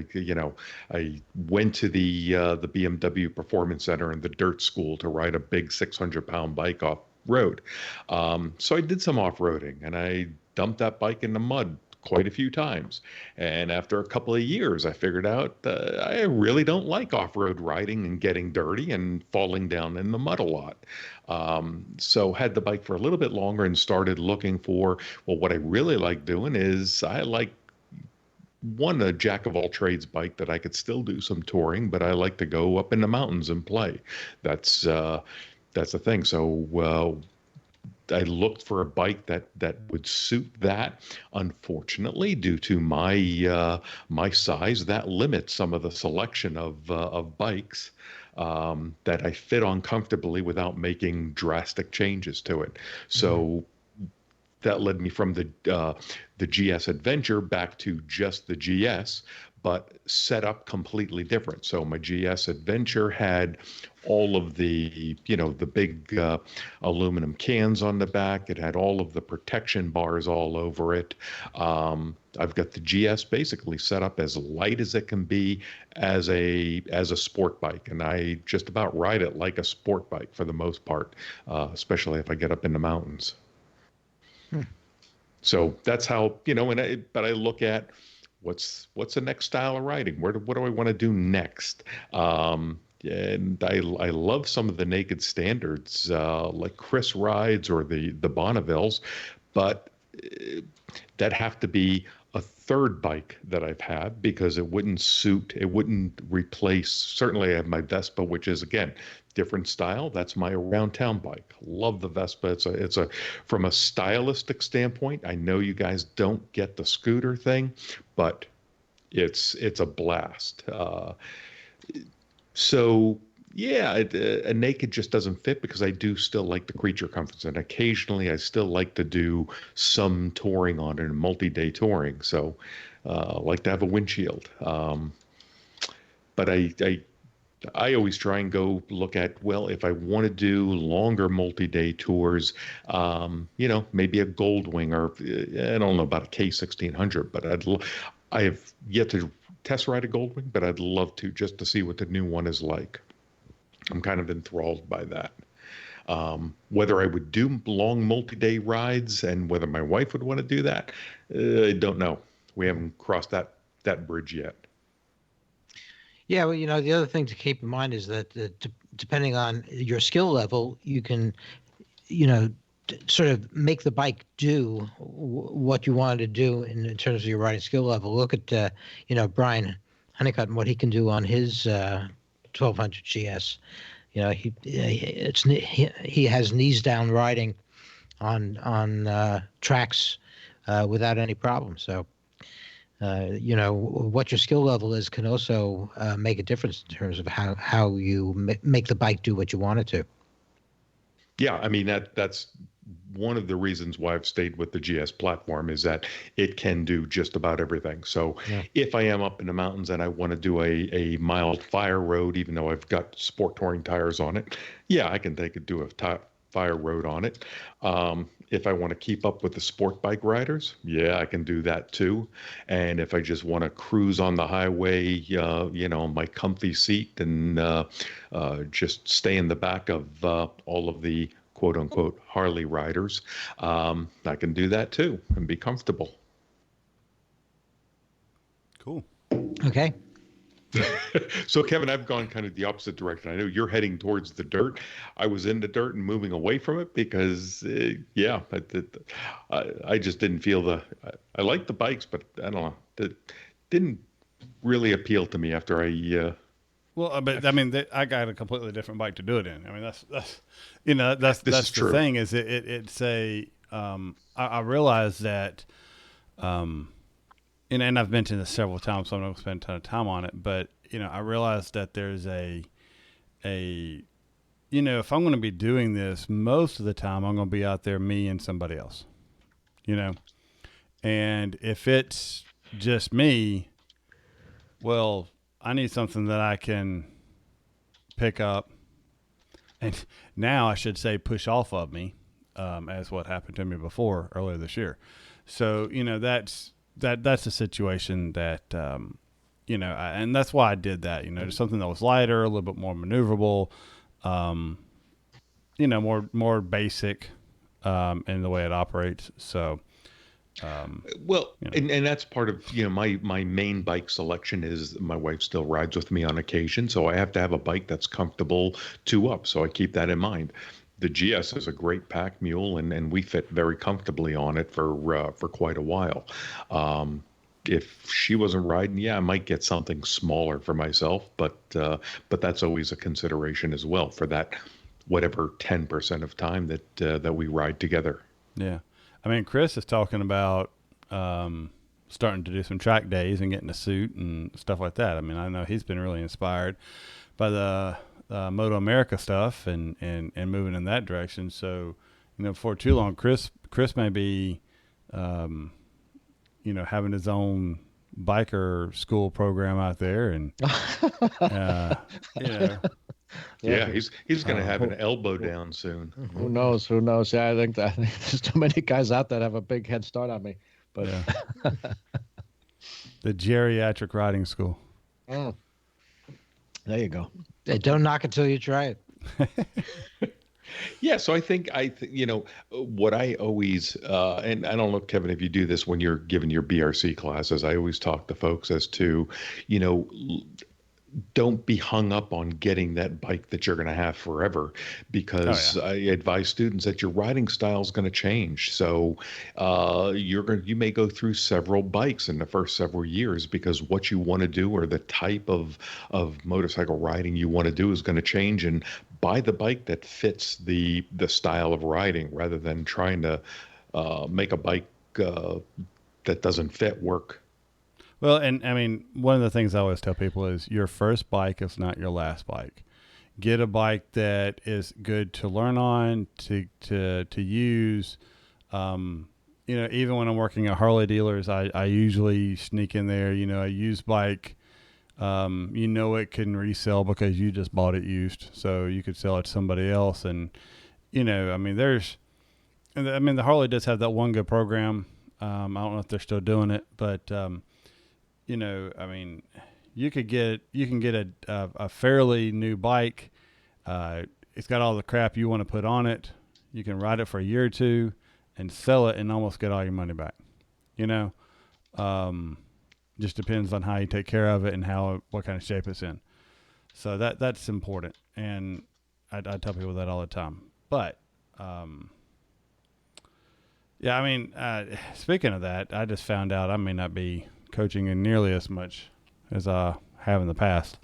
I went to the BMW Performance Center and the Dirt School to ride a big 600-pound bike off road. So I did some off-roading and I dumped that bike in the mud quite a few times. And after a couple of years, I figured out I really don't like off-road riding and getting dirty and falling down in the mud a lot. So had the bike for a little bit longer and started looking for, well, what I really like doing is I like a jack of all trades bike that I could still do some touring, but I like to go up in the mountains and play. That's the thing. So I looked for a bike that would suit that. Unfortunately, due to my size, that limits some of the selection of bikes that I fit on comfortably without making drastic changes to it. So that led me from the GS Adventure back to just the GS, but set up completely different. So my GS Adventure had all of the, the big aluminum cans on the back. It had all of the protection bars all over it. I've got the GS basically set up as light as it can be as a sport bike, and I just about ride it like a sport bike for the most part, especially if I get up in the mountains. So that's how, but I look at what's the next style of riding? What do I want to do next? And I love some of the naked standards, like Chris rides or the Bonnevilles, but that have to be a third bike that I've had because it wouldn't replace. Certainly I have my Vespa, which is, again, different style. That's my around town bike. Love the Vespa. It's a from a stylistic standpoint. I know you guys don't get the scooter thing, but it's a blast. So yeah, a naked just doesn't fit because I do still like the creature comforts, and occasionally I still like to do some touring on it, and multi-day touring. So like to have a windshield. But I always try and go look at, well, if I want to do longer multi-day tours, maybe a Goldwing, or I don't know about a K1600, but I have yet to test ride a Goldwing, but I'd love to, just to see what the new one is like. I'm kind of enthralled by that. Whether I would do long multi-day rides and whether my wife would want to do that, I don't know. We haven't crossed that bridge yet. Yeah, well, the other thing to keep in mind is that depending on your skill level, you can, sort of make the bike do what you wanted to do in terms of your riding skill level. Look at, Brian Honeycutt and what he can do on his 1200 GS. He has knees down riding on tracks without any problem. So. What your skill level is can also make a difference in terms of how you make the bike do what you want it to. Yeah, I mean, that's one of the reasons why I've stayed with the GS platform, is that it can do just about everything. So if I am up in the mountains and I want to do a mild fire road, even though I've got sport touring tires on it, yeah, I can do a fire road on it. If I want to keep up with the sport bike riders, yeah, I can do that too. And if I just want to cruise on the highway, my comfy seat and just stay in the back of all of the quote unquote Harley riders, I can do that too and be comfortable. Cool. Okay. So Kevin, I've gone kind of the opposite direction. I know you're heading towards the dirt. I was in the dirt and moving away from it because, I just didn't feel I like the bikes, but I don't know, it didn't really appeal to me after I. Well, but I mean, I got a completely different bike to do it in. I mean, that's the true. thing is it's I realize that, and I've mentioned this several times, so I'm not going to spend a ton of time on it, but, I realize that there's if I'm going to be doing this, most of the time I'm going to be out there, me and somebody else, and if it's just me, well, I need something that I can pick up, and now I should say push off of me, as what happened to me before earlier this year. So, that's a situation that, and that's why I did that, just something that was lighter, a little bit more maneuverable, more basic, in the way it operates. So, and that's part of, my main bike selection is my wife still rides with me on occasion. So I have to have a bike that's comfortable two up. So I keep that in mind. The GS is a great pack mule, and we fit very comfortably on it for quite a while. If she wasn't riding, I might get something smaller for myself, but that's always a consideration as well for that whatever 10% of time that we ride together. Yeah. I mean, Chris is talking about starting to do some track days and getting a suit and stuff like that. I mean, I know he's been really inspired by the Moto America stuff and moving in that direction. So, before too long, Chris may be, having his own biker school program out there, and Yeah, he's going to have an elbow down soon. Who knows? Yeah, I think there's too many guys out that have a big head start on me. But the geriatric riding school. There you go. Hey, don't knock it till you try it. Yeah, so I think what I always and I don't know, Kevin, if you do this when you're giving your BRC classes, I always talk to folks as to, don't be hung up on getting that bike that you're going to have forever, because I advise students that your riding style is going to change. So you may go through several bikes in the first several years, because what you want to do or the type of motorcycle riding you want to do is going to change, and buy the bike that fits the style of riding, rather than trying to make a bike that doesn't fit work. Well, and I mean, one of the things I always tell people is your first bike is not your last bike. Get a bike that is good to learn on, to use. Even when I'm working at Harley dealers, I usually sneak in there, a used bike. It can resell because you just bought it used, so you could sell it to somebody else. And, the Harley does have that one good program. I don't know if they're still doing it, but, you can get a fairly new bike. It's got all the crap you want to put on it. You can ride it for a year or two and sell it and almost get all your money back. Just depends on how you take care of it and what kind of shape it's in. So that's important. And I tell people that all the time. But, speaking of that, I just found out I may not be coaching in nearly as much as I have in the past.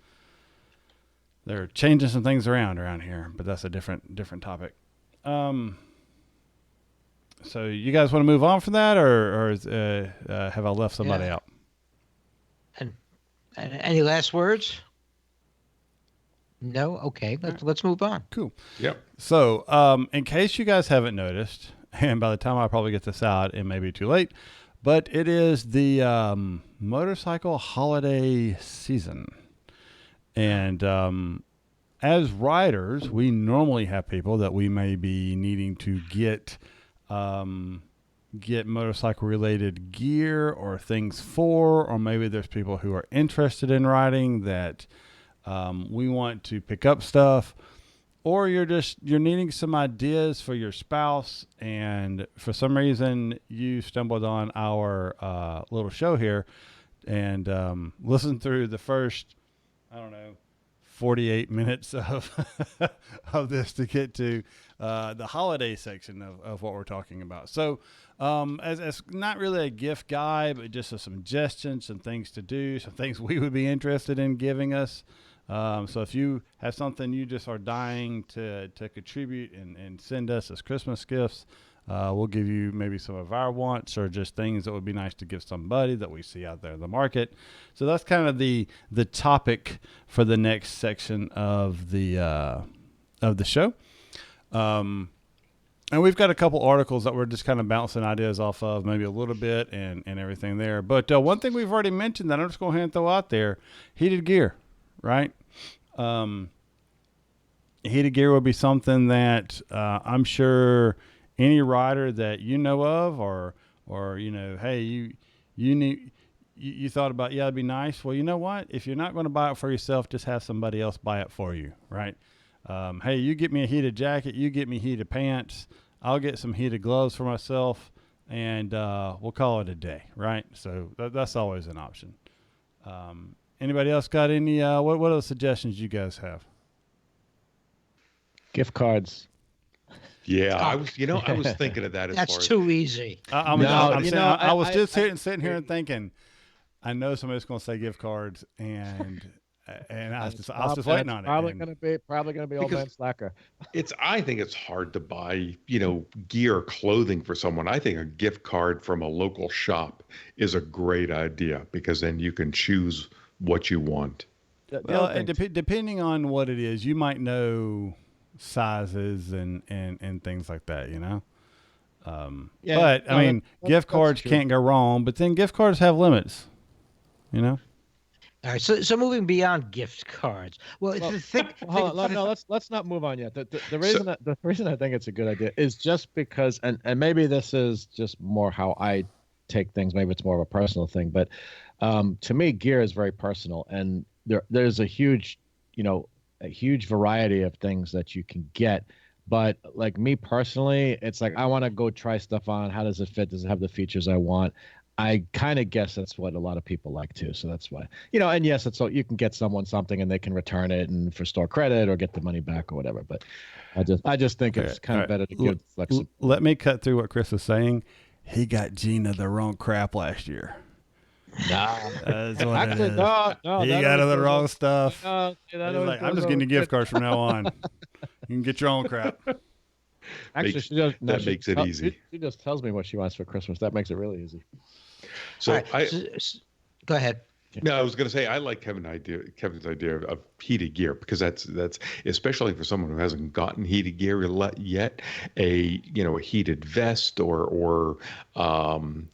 They're changing some things around here, but that's a different topic. So you guys want to move on from that, or have I left somebody out? And any last words? No? Okay, let's move on. Cool. Yep. So, in case you guys haven't noticed, and by the time I probably get this out, it may be too late, but it is the motorcycle holiday season. And as riders, we normally have people that we may be needing to get motorcycle related gear or things for, or maybe there's people who are interested in riding that we want to pick up stuff, or you're needing some ideas for your spouse, and for some reason you stumbled on our little show here and listened through the first, 48 minutes of this to get to the holiday section of what we're talking about. So as not really a gift guide, but just a suggestion, some things to do, some things we would be interested in giving us. So if you have something you just are dying to contribute and send us as Christmas gifts, we'll give you maybe some of our wants, or just things that would be nice to give somebody that we see out there in the market. So that's kind of the topic for the next section of the show. And we've got a couple articles that we're just kind of bouncing ideas off of, maybe a little bit and everything there. But one thing we've already mentioned that I'm just going to go ahead and throw out there, heated gear, right? Heated gear would be something that I'm sure any rider that you know of, or hey, you thought about, it'd be nice. Well, you know what? If you're not going to buy it for yourself, just have somebody else buy it for you, right? Hey, you get me a heated jacket, you get me heated pants, I'll get some heated gloves for myself, and we'll call it a day, right? So that's always an option. Anybody else got any, what other suggestions you guys have? Gift cards. Yeah, I was thinking of that. That's too easy. I was just sitting here and thinking, I know somebody's going to say gift cards, and And I was just waiting on it. Probably gonna be Old Man Slacker. I think it's hard to buy, gear, clothing for someone. I think a gift card from a local shop is a great idea because then you can choose what you want. Well, depending on what it is, you might know sizes and things like that, But I mean, gift cards can't go wrong. But then gift cards have limits, All right, so moving beyond gift cards. Hold on, no, let's not move on yet. The reason I think it's a good idea is just because, and maybe this is just more how I take things. Maybe it's more of a personal thing, but to me, gear is very personal, and there's a huge variety of things that you can get. But like me personally, it's like I want to go try stuff on. How does it fit? Does it have the features I want? I kind of guess that's what a lot of people like too. So that's why, and yes, it's so you can get someone something and they can return it and for store credit or get the money back or whatever. But I just think it's kind of better to give flexibility. Let me cut through what Chris is saying. He got Gina the wrong crap last year. Nah, that's what it is. No, he got her the wrong stuff. He's like, I'm just getting you gift cards from now on. You can get your own crap. Actually, that makes it easy. She just tells me what she wants for Christmas. That makes it really easy. So go ahead. No, I was going to say I like Kevin's idea of heated gear because that's especially for someone who hasn't gotten heated gear yet. A heated vest or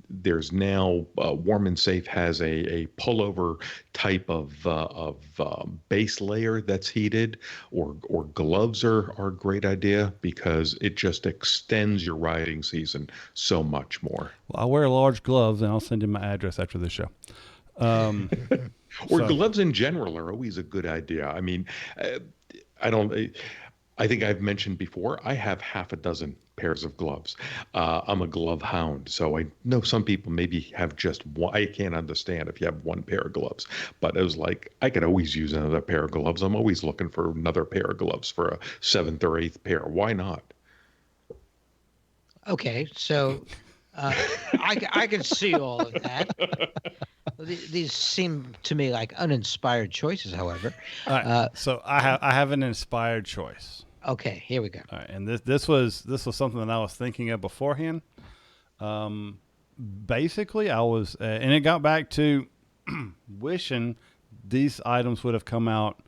there's now Warm and Safe has a pullover type of base layer that's heated, or gloves are a great idea because it just extends your riding season so much more. Well, I'll wear large gloves and I'll send you my address after the show. Gloves in general are always a good idea. I mean, I think I've mentioned before, I have half a dozen pairs of gloves. I'm a glove hound, so I know some people maybe have just one. I can't understand if you have one pair of gloves, but it was like, I could always use another pair of gloves. I'm always looking for another pair of gloves for a 7th or 8th pair. Why not? Okay, so I can see all of that. These seem to me like uninspired choices, however. All right, so I have an inspired choice. Okay, here we go. All right, and this was something that I was thinking of beforehand. Basically, I was, and it got back to wishing these items would have come out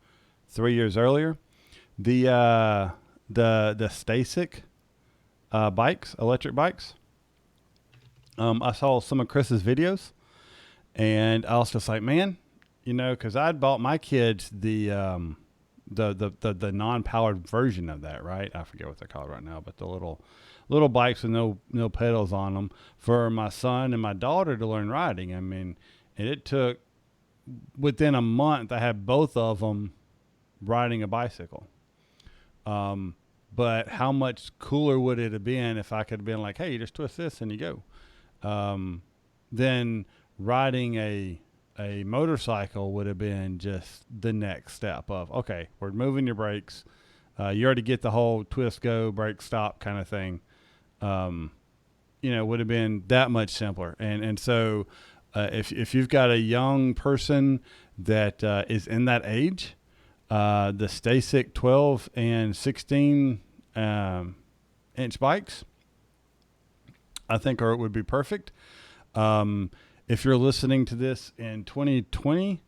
3 years earlier. The Stasic bikes, electric bikes. I saw some of Chris's videos. And I was just like, man, because I'd bought my kids the non-powered version of that, right? I forget what they're called right now, but the little bikes with no pedals on them for my son and my daughter to learn riding. I mean, and it took within a month I had both of them riding a bicycle. But how much cooler would it have been if I could have been like, hey, you just twist this and you go. Then riding a motorcycle would have been just the next step of, okay, we're moving your brakes. You already get the whole twist, go, brake, stop kind of thing. Would have been that much simpler. And so if you've got a young person that is in that age, the Stasic 12 and 16 inch bikes, I think would be perfect. If you're listening to this in 2020,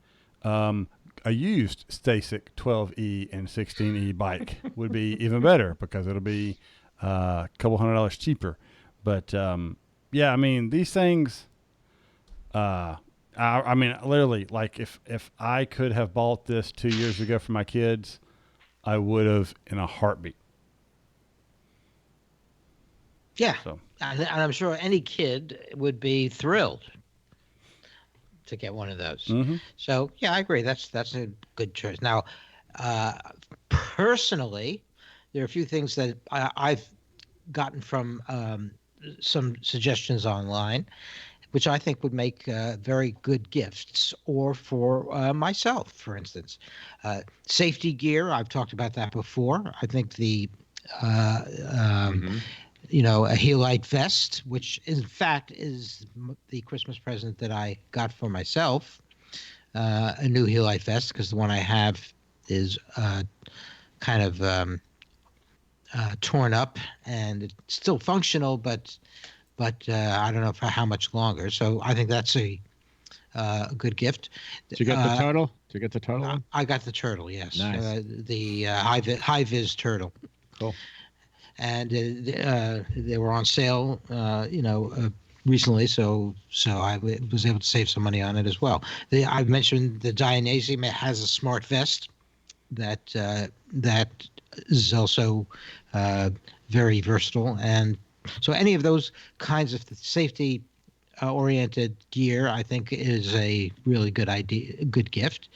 a used Stasic 12E and 16E bike would be even better because it'll be a couple $100 cheaper. But I mean, these things, I mean, literally, like if I could have bought this 2 years ago for my kids, I would have in a heartbeat. Yeah, so. And I'm sure any kid would be thrilled to get one of those. Mm-hmm. So yeah, I agree. That's a good choice. Now, personally, there are a few things that I've gotten from some suggestions online, which I think would make very good gifts, or for myself, for instance. Safety gear, I've talked about that before. I think the a Helite vest, which in fact is the Christmas present that I got for myself, a new Helite vest because the one I have is kind of torn up, and it's still functional, but I don't know for how much longer. So I think that's a good gift. Did you get the turtle? Did you get the turtle one? I got the turtle, yes. Nice. The high vis turtle. Cool. And they were on sale, recently, so I was able to save some money on it as well. I mentioned the Dionysium. It has a smart vest that is also very versatile, and so any of those kinds of safety oriented gear, I think, is a really good gift.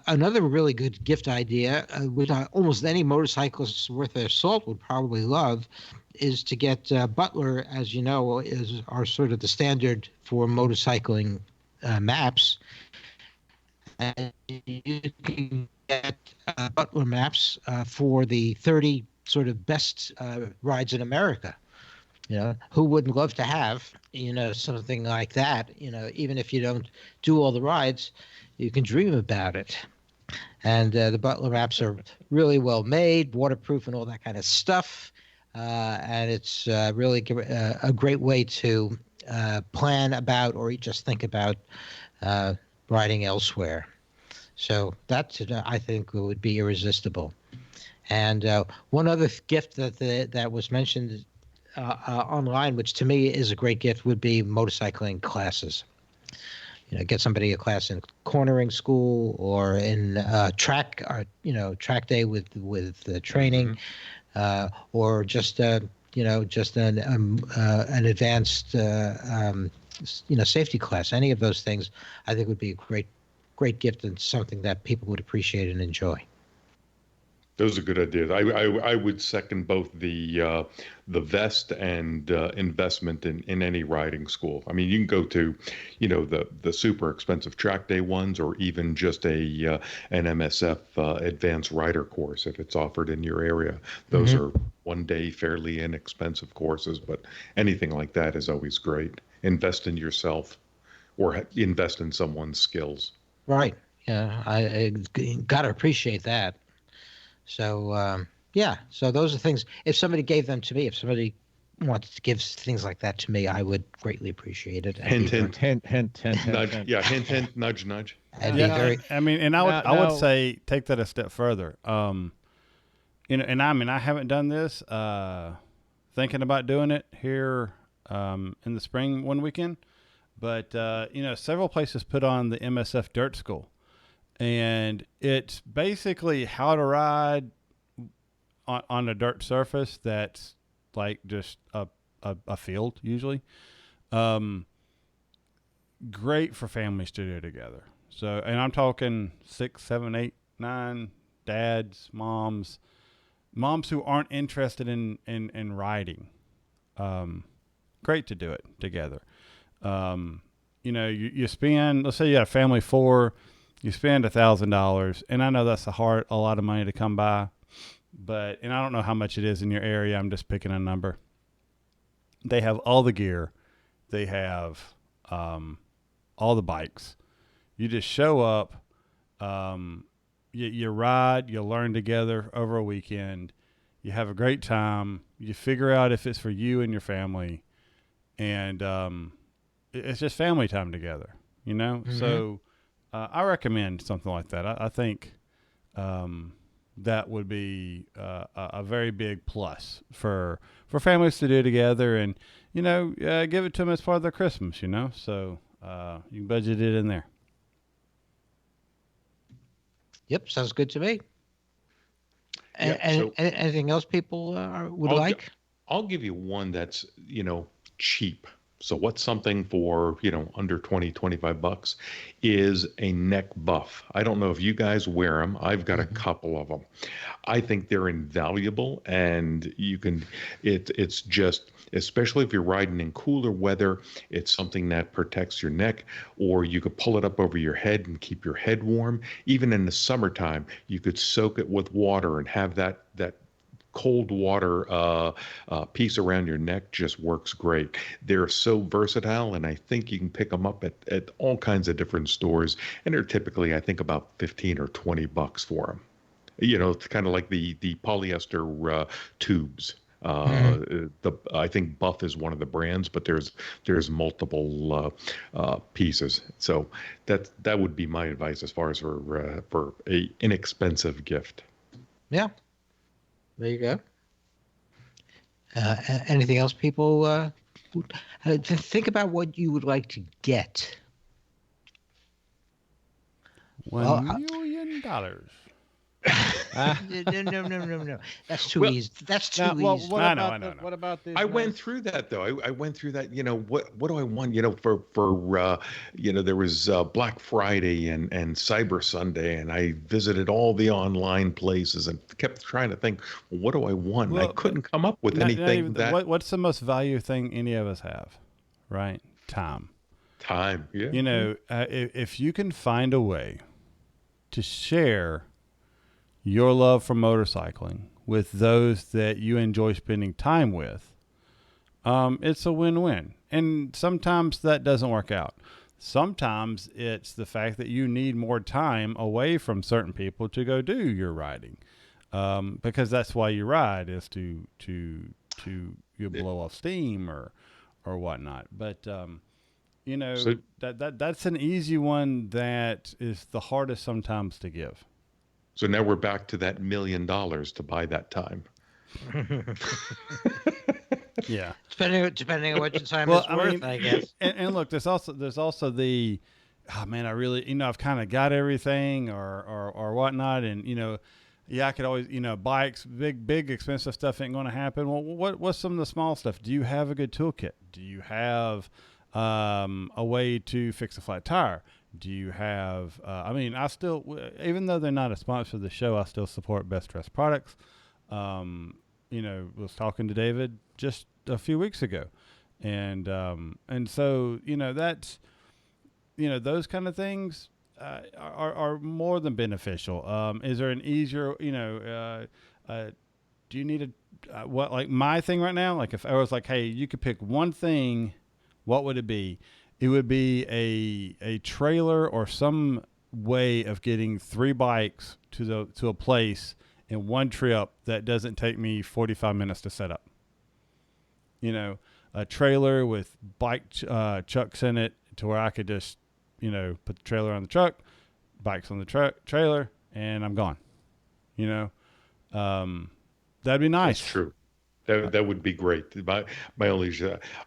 Another really good gift idea, which almost any motorcyclist worth their salt would probably love, is to get Butler, as you know, are sort of the standard for motorcycling maps. And you can get Butler maps for the 30 sort of best rides in America. Who wouldn't love to have, something like that? Even if you don't do all the rides, you can dream about it. And the Butler maps are really well made, waterproof, and all that kind of stuff. And it's really a great way to plan about or just think about riding elsewhere. So that, I think, would be irresistible. And one other gift that was mentioned online, which to me is a great gift, would be motorcycling classes. Get somebody a class in cornering school or in track day with the training, or just an advanced safety class. Any of those things, I think, would be a great gift and something that people would appreciate and enjoy. Those are good ideas. I would second both the vest and investment in any riding school. I mean, you can go to, the super expensive track day ones, or even just an MSF advanced rider course if it's offered in your area. Those are one day fairly inexpensive courses, but anything like that is always great. Invest in yourself, or invest in someone's skills. Right. Yeah, I gotta appreciate that. So, so those are things. If somebody gave them to me, if somebody wanted to give things like that to me, I would greatly appreciate it. Hint, hint, nudge. Yeah, hint, nudge, nudge. And I would say take that a step further. And I haven't done this. Thinking about doing it here in the spring one weekend, but several places put on the MSF Dirt School. And it's basically how to ride on a dirt surface that's like just a field usually. Great for families to do together. So, and I'm talking 6, 7, 8, 9 dads, moms who aren't interested in riding. Great to do it together. You spend, let's say you got a family of 4. You spend $1,000, and I know that's a lot of money to come by, and I don't know how much it is in your area. I'm just picking a number. They have all the gear. They have all the bikes. You just show up. You ride. You learn together over a weekend. You have a great time. You figure out if it's for you and your family, and it's just family time together. So. I recommend something like that. I think that would be a very big plus for families to do together, and give it to them as part of their Christmas. So you can budget it in there. Yep, sounds good to me. Anything else people would like? I'll give you one that's cheap. So what's something for, under 20, 25 bucks is a neck buff. I don't know if you guys wear them. I've got a couple of them. I think they're invaluable, and it's just, especially if you're riding in cooler weather, it's something that protects your neck, or you could pull it up over your head and keep your head warm. Even in the summertime, you could soak it with water and have that cold water piece around your neck just works great. They're so versatile, and I think you can pick them up at all kinds of different stores, and they're typically, I think, about 15 or 20 bucks for them. It's kind of like the polyester tubes. I think Buff is one of the brands, but there's multiple pieces. So that would be my advice as far as for a inexpensive gift. Yeah, there you go. Anything else, people? Think about what you would like to get. $1 million. No. That's too easy. That's too easy. What I about know. What about these? I went through that though. I went through that. What do I want? For there was Black Friday and Cyber Sunday, and I visited all the online places and kept trying to think, well, what do I want? Well, I couldn't come up with anything. What's the most value thing any of us have, right? Time. Time. Yeah. If you can find a way to share your love for motorcycling with those that you enjoy spending time with, it's a win-win. And sometimes that doesn't work out. Sometimes it's the fact that you need more time away from certain people to go do your riding, because that's why you ride, is to you blow off steam or whatnot. But that's an easy one that is the hardest sometimes to give. So now we're back to that $1 million to buy that time. Yeah. Depending on what your time is worth, I guess. And look, there's also the, oh man, I really, I've kind of got everything or whatnot. And, I could always, bikes, big expensive stuff ain't going to happen. Well, what's some of the small stuff? Do you have a good toolkit? Do you have a way to fix a flat tire? Do you have, I still, even though they're not a sponsor of the show, I still support Best Dressed Products. Was talking to David just a few weeks ago. And so, that's, those kind of things are more than beneficial. Is there an easier, do you need like my thing right now? Like if I was like, hey, you could pick one thing, what would it be? It would be a trailer or some way of getting 3 bikes to a place in one trip that doesn't take me 45 minutes to set up. A trailer with bike chucks in it to where I could just, put the trailer on the truck, bikes on the trailer, and I'm gone. That'd be nice. That's true. That would be great. My only,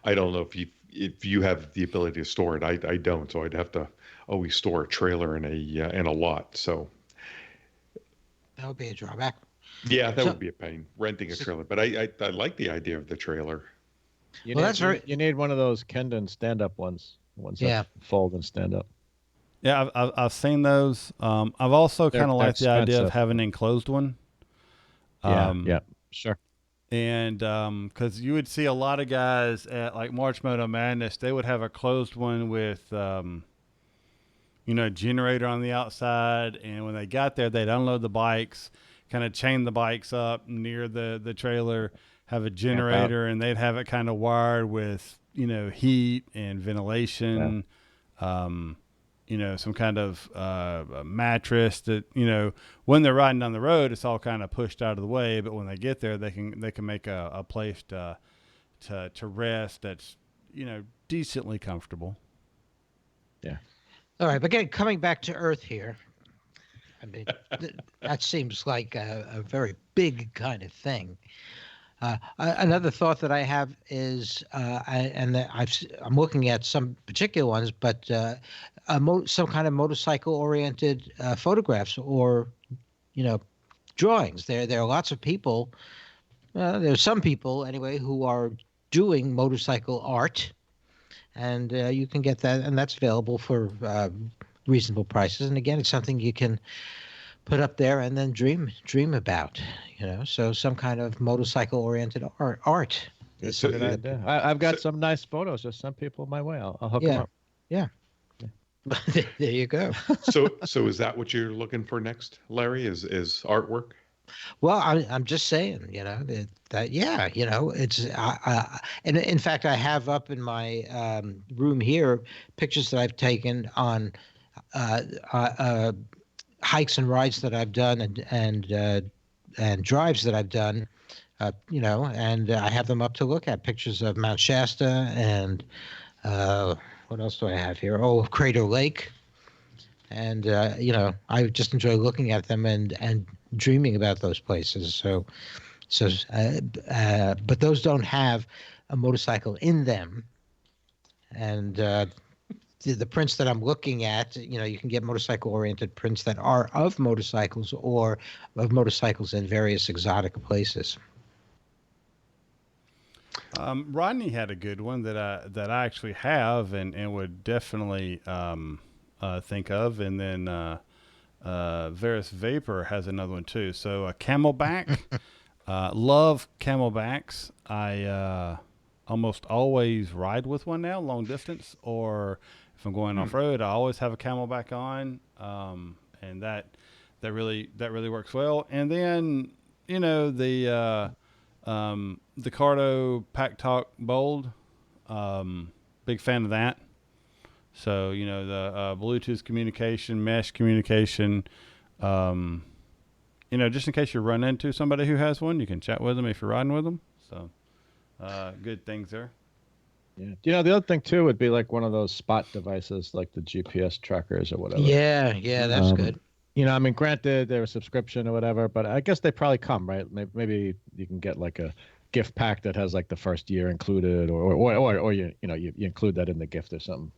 I don't know if you have the ability to store it. I don't, so I'd have to always store a trailer in a lot. So that would be a drawback. Yeah, that would be a pain, renting a trailer. But I like the idea of the trailer. You need one of those Kendon stand-up ones that fold and stand up. Yeah, I've seen those. I've also kind of liked the idea of having an enclosed one. Yeah, sure. And because you would see a lot of guys at like March Moto Madness, they would have a closed one with, a generator on the outside. And when they got there, they'd unload the bikes, kind of chain the bikes up near the trailer, have a generator, and they'd have it kind of wired with, heat and ventilation, some kind of mattress that, when they're riding down the road, it's all kind of pushed out of the way. But when they get there, they can make a place to rest that's, decently comfortable. Yeah. All right. But coming back to Earth here, I mean, that seems like a very big kind of thing. Another thought that I have is, I'm looking at some particular ones, but some kind of motorcycle-oriented photographs or, drawings. There are lots of people. There's some people anyway who are doing motorcycle art, and you can get that, and that's available for reasonable prices. And again, it's something you can put up there and then dream about, so some kind of motorcycle oriented art. That's a good idea. I've got some nice photos. Just send people my way. I'll hook them up. Yeah. There you go. So is that what you're looking for next, Larry? Is artwork? Well, I'm just saying, that yeah, it's and in fact, I have up in my room here pictures that I've taken on uh, hikes and rides that I've done and drives that I've done, and I have them up to look at pictures of Mount Shasta and what else do I have here? Oh, Crater Lake. And I just enjoy looking at them and dreaming about those places. But those don't have a motorcycle in them. And the prints that I'm looking at, you can get motorcycle-oriented prints that are of motorcycles or of motorcycles in various exotic places. Rodney had a good one that I actually have and would definitely think of, and then Varus Vapor has another one too. So a Camelback, love Camelbacks. I almost always ride with one now, long distance, or if I'm going off road, I always have a Camelback on, and that really works well. And then the Cardo Pack Talk Bold, big fan of that. So, the Bluetooth communication, mesh communication, just in case you run into somebody who has one, you can chat with them if you're riding with them. So, good things there. Yeah. The other thing too would be like one of those spot devices, like the GPS trackers or whatever. Yeah, that's good. Granted they're a subscription or whatever, but I guess they probably come, right? Maybe you can get like a gift pack that has like the first year included, or you include that in the gift or something.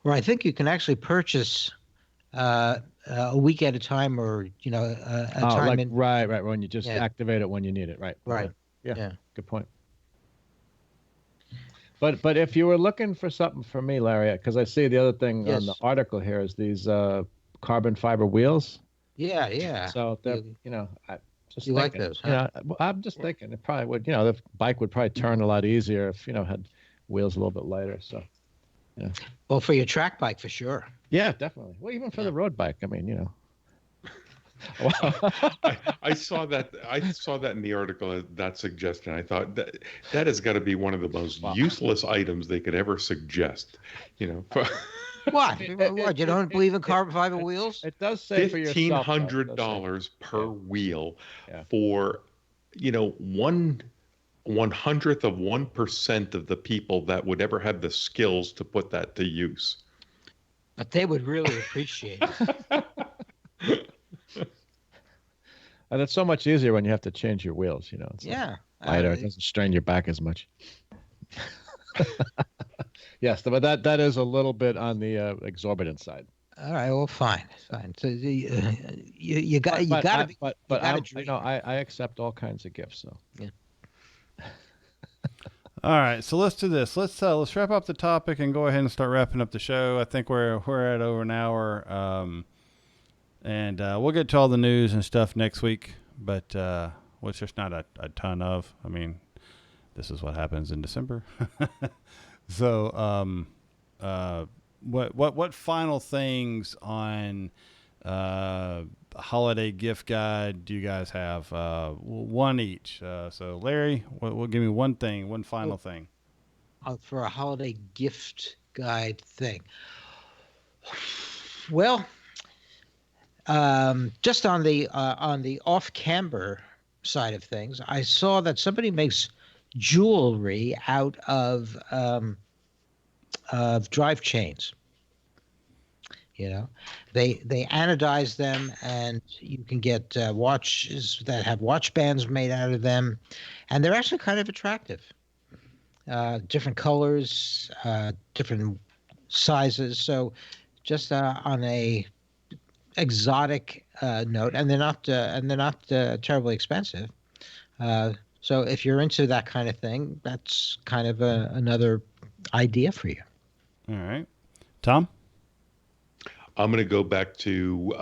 Or I think you can actually purchase a week at a time, or a time. Right. When you just activate it when you need it, right? Right. Yeah. Good point. But if you were looking for something for me, Larry, because I see the other thing on the article here is these carbon fiber wheels. Yeah. So I just you like those? Huh? I'm just thinking it probably would. The bike would probably turn a lot easier if had wheels a little bit lighter. So. Yeah. Well, for your track bike, for sure. Yeah, definitely. Well, even for the road bike. I saw that. I saw that in the article. That suggestion. I thought that has got to be one of the most useless items they could ever suggest. What? You don't believe in carbon fiber wheels? It does say for yourself. $1,500 per wheel for 1/100th of 1% of the people that would ever have the skills to put that to use. But they would really appreciate it. And it's so much easier when you have to change your wheels. It's lighter. It doesn't strain your back as much. Yes, but that is a little bit on the exorbitant side. All right, well, fine. So you got to. But I accept all kinds of gifts. So yeah. All right, so let's do this. Let's wrap up the topic and go ahead and start wrapping up the show. I think we're at over an hour, and we'll get to all the news and stuff next week. But which there's not a ton of. This is what happens in December. So, what final things on holiday gift guide do you guys have? One each. So Larry, we'll give me one thing, one final thing. For a holiday gift guide thing. Well, just on the off-camber side of things, I saw that somebody makes jewelry out of drive chains. They anodize them, and you can get watches that have watch bands made out of them, and they're actually kind of attractive. Different colors, different sizes. So, just on a exotic note, and they're not terribly expensive. So, if you're into that kind of thing, that's kind of another idea for you. All right, Tom. I'm going to go back to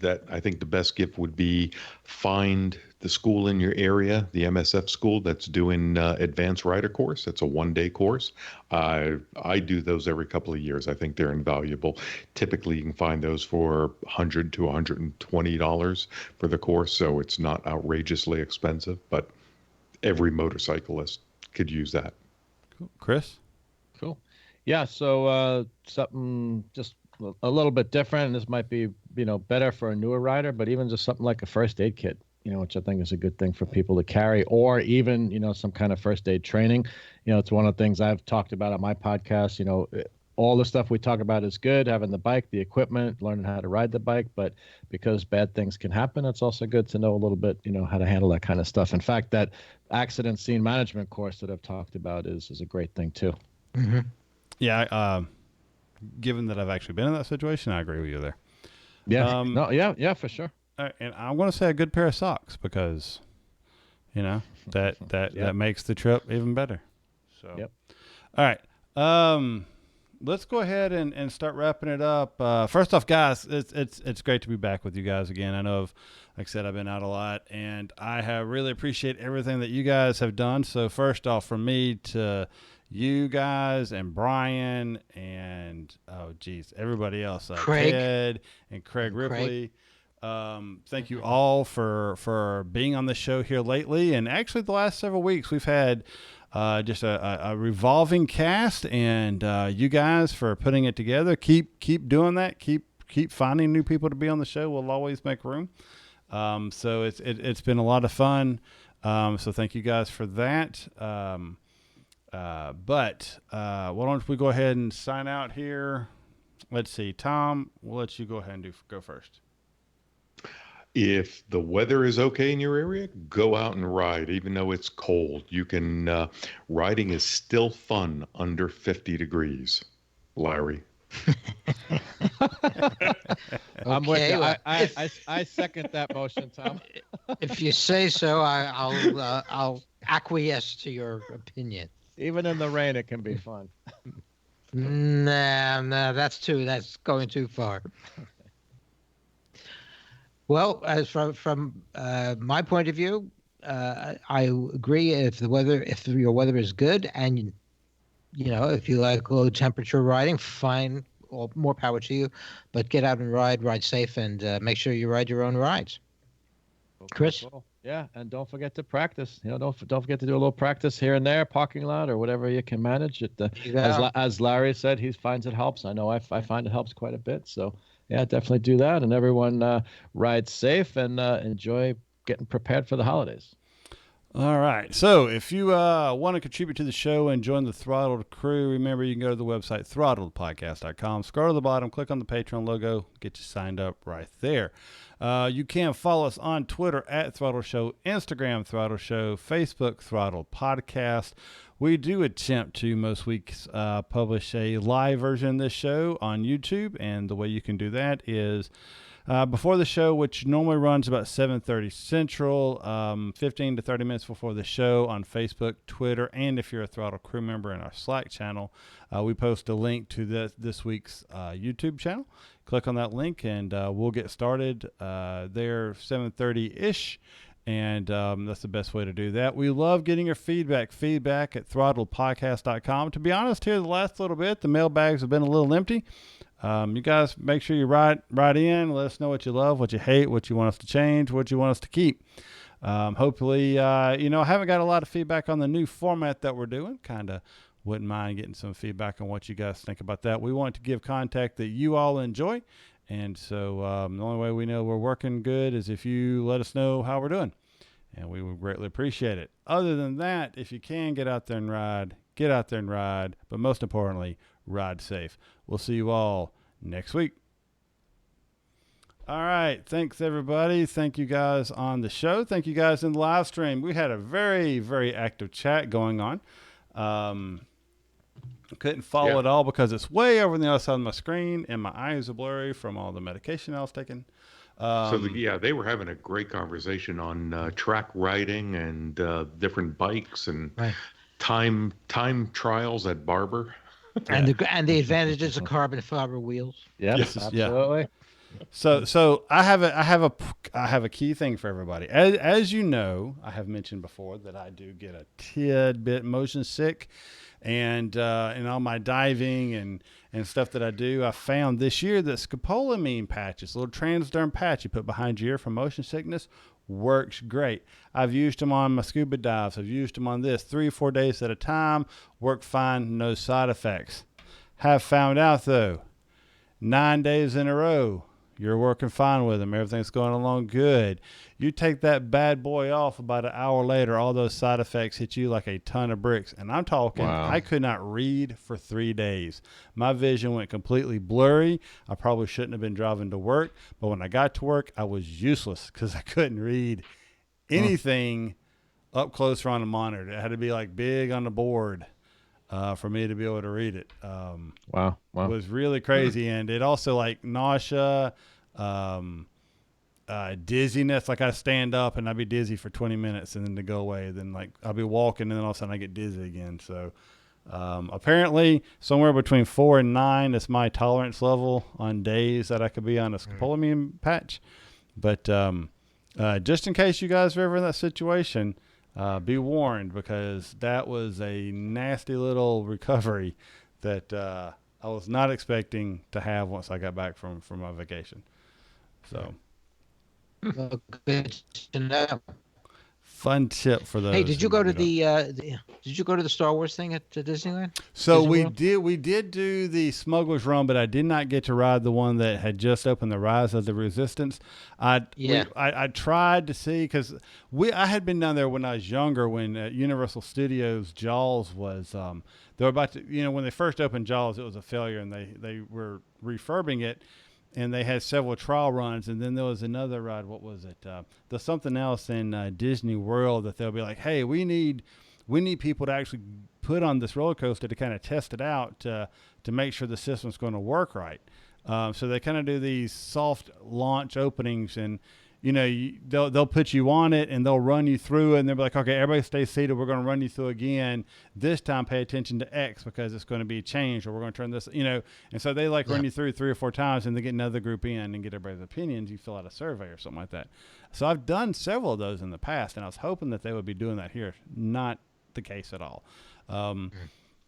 that. I think the best gift would be find the school in your area, the MSF school that's doing advanced rider course. It's a 1-day course. I do those every couple of years. I think they're invaluable. Typically, you can find those for $100 to $120 for the course, so it's not outrageously expensive, but every motorcyclist could use that. Cool. Chris? Cool. Yeah, so something just a little bit different, and this might be, better for a newer rider, but even just something like a first aid kit, which I think is a good thing for people to carry, or even, some kind of first aid training. It's one of the things I've talked about on my podcast. All the stuff we talk about is good, having the bike, the equipment, learning how to ride the bike, but because bad things can happen, it's also good to know a little bit, how to handle that kind of stuff. In fact, that accident scene management course that I've talked about is a great thing too. Mm-hmm. Yeah. Given that I've actually been in that situation, I agree with you there. Yeah. Yeah, for sure. And I want to say a good pair of socks because, that makes the trip even better. So, yep. All right. Let's go ahead and start wrapping it up. First off, guys, it's great to be back with you guys again. I know, like I said, I've been out a lot, and I really appreciate everything that you guys have done. So first off, from me to you guys and Brian and everybody else, Craig. Ted and Craig Ripley. Thank you all for being on the show here lately, and actually the last several weeks we've had just a revolving cast, and you guys for putting it together. Keep doing that. Keep finding new people to be on the show. We'll always make room. So it's been a lot of fun. So thank you guys for that. But why don't we go ahead and sign out here? Let's see, Tom, we'll let you go ahead and go first. If the weather is okay in your area, go out and ride, even though it's cold. You can, riding is still fun under 50 degrees, Larry. I'm with you. I second that motion, Tom. If you say so, I'll acquiesce to your opinion. Even in the rain, it can be fun. Nah, that's going too far. Well, as from my point of view, I agree. If your weather is good, and if you like low temperature riding, fine, or more power to you. But get out and ride safe, and make sure you ride your own rides. Chris? Cool. Yeah, and don't forget to practice. Don't forget to do a little practice here and there, parking lot or whatever you can manage. As Larry said, he finds it helps. I know I find it helps quite a bit. So yeah, definitely do that. And everyone ride safe and enjoy getting prepared for the holidays. All right. So if you want to contribute to the show and join the Throttled crew, remember you can go to the website, throttledpodcast.com. Scroll to the bottom, click on the Patreon logo, get you signed up right there. You can follow us on Twitter at Throttle Show, Instagram Throttle Show, Facebook Throttled Podcast. We do attempt to most weeks publish a live version of this show on YouTube, and the way you can do that is before the show, which normally runs about 7:30 Central, 15 to 30 minutes before the show on Facebook, Twitter, and if you're a Throttle crew member in our Slack channel, we post a link to this week's YouTube channel. Click on that link, and we'll get started there 7:30-ish. And that's the best way to do that. We love getting your feedback at throttledpodcast.com. To be honest, here the last little bit, the mailbags have been a little empty. You guys make sure you write in. Let us know what you love, what you hate, what you want us to change, what you want us to keep. Hopefully, I haven't got a lot of feedback on the new format that we're doing. Kind of wouldn't mind getting some feedback on what you guys think about that. We want to give content that you all enjoy. And so the only way we know we're working good is if you let us know how we're doing. And we would greatly appreciate it. Other than that, if you can get out there and ride, get out there and ride. But most importantly, ride safe. We'll see you all next week. All right. Thanks, everybody. Thank you guys on the show. Thank you guys in the live stream. We had a very, very active chat going on. Couldn't follow it all because it's way over on the other side of my screen and my eyes are blurry from all the medication I was taking. They were having a great conversation on track riding and different bikes and time trials at Barber. And the advantages of carbon fiber wheels. Yes, absolutely. So I have a key thing for everybody. As you know, I have mentioned before that I do get a tidbit motion sick, and in all my diving and stuff that I do, I found this year that scopolamine patches, little transderm patch you put behind your ear for motion sickness, works great. I've used them on my scuba dives. I've used them on this 3 or 4 days at a time. Work fine, no side effects. Have found out though, 9 days in a row, you're working fine with them. Everything's going along good. You take that bad boy off, about an hour later, all those side effects hit you like a ton of bricks. And I'm talking, I could not read for 3 days. My vision went completely blurry. I probably shouldn't have been driving to work. But when I got to work, I was useless because I couldn't read anything up close or on the monitor. It had to be like big on the board. For me to be able to read it. Wow. It was really crazy. And it also like nausea, dizziness. Like I stand up and I'd be dizzy for 20 minutes and then to go away. Then like I'll be walking and then all of a sudden I get dizzy again. So apparently somewhere between 4 and 9 is my tolerance level on days that I could be on a scopolamine patch. But just in case you guys are ever in that situation, be warned, because that was a nasty little recovery that I was not expecting to have once I got back from my vacation. So, well, good to know. Fun tip for those. Hey, did you go to did you go to the Star Wars thing at Disneyland? So we did do the Smuggler's Run, but I did not get to ride the one that had just opened, the Rise of the Resistance. I tried to see, because I had been down there when I was younger, when Universal Studios Jaws was they were about to, when they first opened Jaws, it was a failure, and they were refurbing it. And they had several trial runs, and then there was another ride. What was it? There's something else in Disney World that they'll be like, "Hey, we need people to actually put on this roller coaster to kind of test it out to make sure the system's going to work right." So they kind of do these soft launch openings, and they'll put you on it and they'll run you through it, and they'll be like, "Okay, everybody stay seated. We're going to run you through again. This time pay attention to X because it's going to be changed, or we're going to turn this, And so they run you through 3 or 4 times, and they get another group in and get everybody's opinions. You fill out a survey or something like that. So I've done several of those in the past, and I was hoping that they would be doing that here. Not the case at all.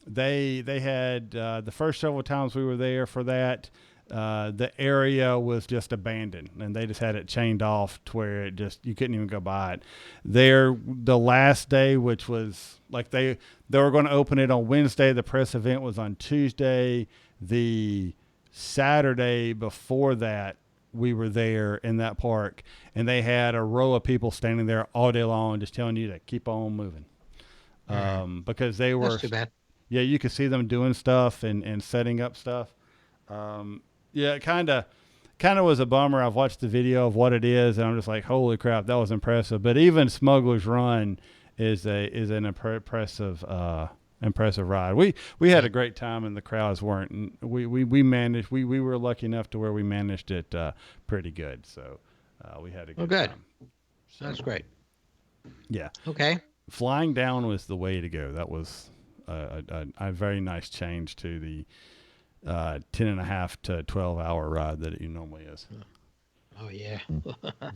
They had the first several times we were there for that, the area was just abandoned, and they just had it chained off to where you couldn't even go by it. The last day, which was like they were going to open it on Wednesday. The press event was on Tuesday. The Saturday before that, we were there in that park, and they had a row of people standing there all day long just telling you to keep on moving. Because they were, that's too bad. Yeah, you could see them doing stuff and setting up stuff. Yeah, it kind of was a bummer. I've watched the video of what it is, and I'm just like, holy crap, that was impressive. But even Smuggler's Run is an impressive ride. We had a great time, and the crowds weren't. And we managed. We were lucky enough to where we managed it pretty good. So we had a good time. So, that's great. Yeah. Okay. Flying down was the way to go. That was a very nice change to the 10.5 to 12-hour ride that it normally is. Oh yeah.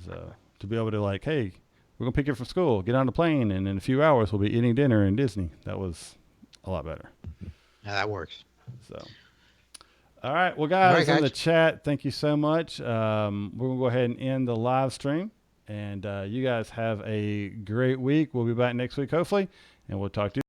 So to be able to like, hey, we're gonna pick you up from school, get on the plane, and in a few hours we'll be eating dinner in Disney. That was a lot better. Yeah, that works. So, all right, well, guys, in the chat, thank you so much. We're gonna go ahead and end the live stream, and you guys have a great week. We'll be back next week, hopefully, and we'll talk to you.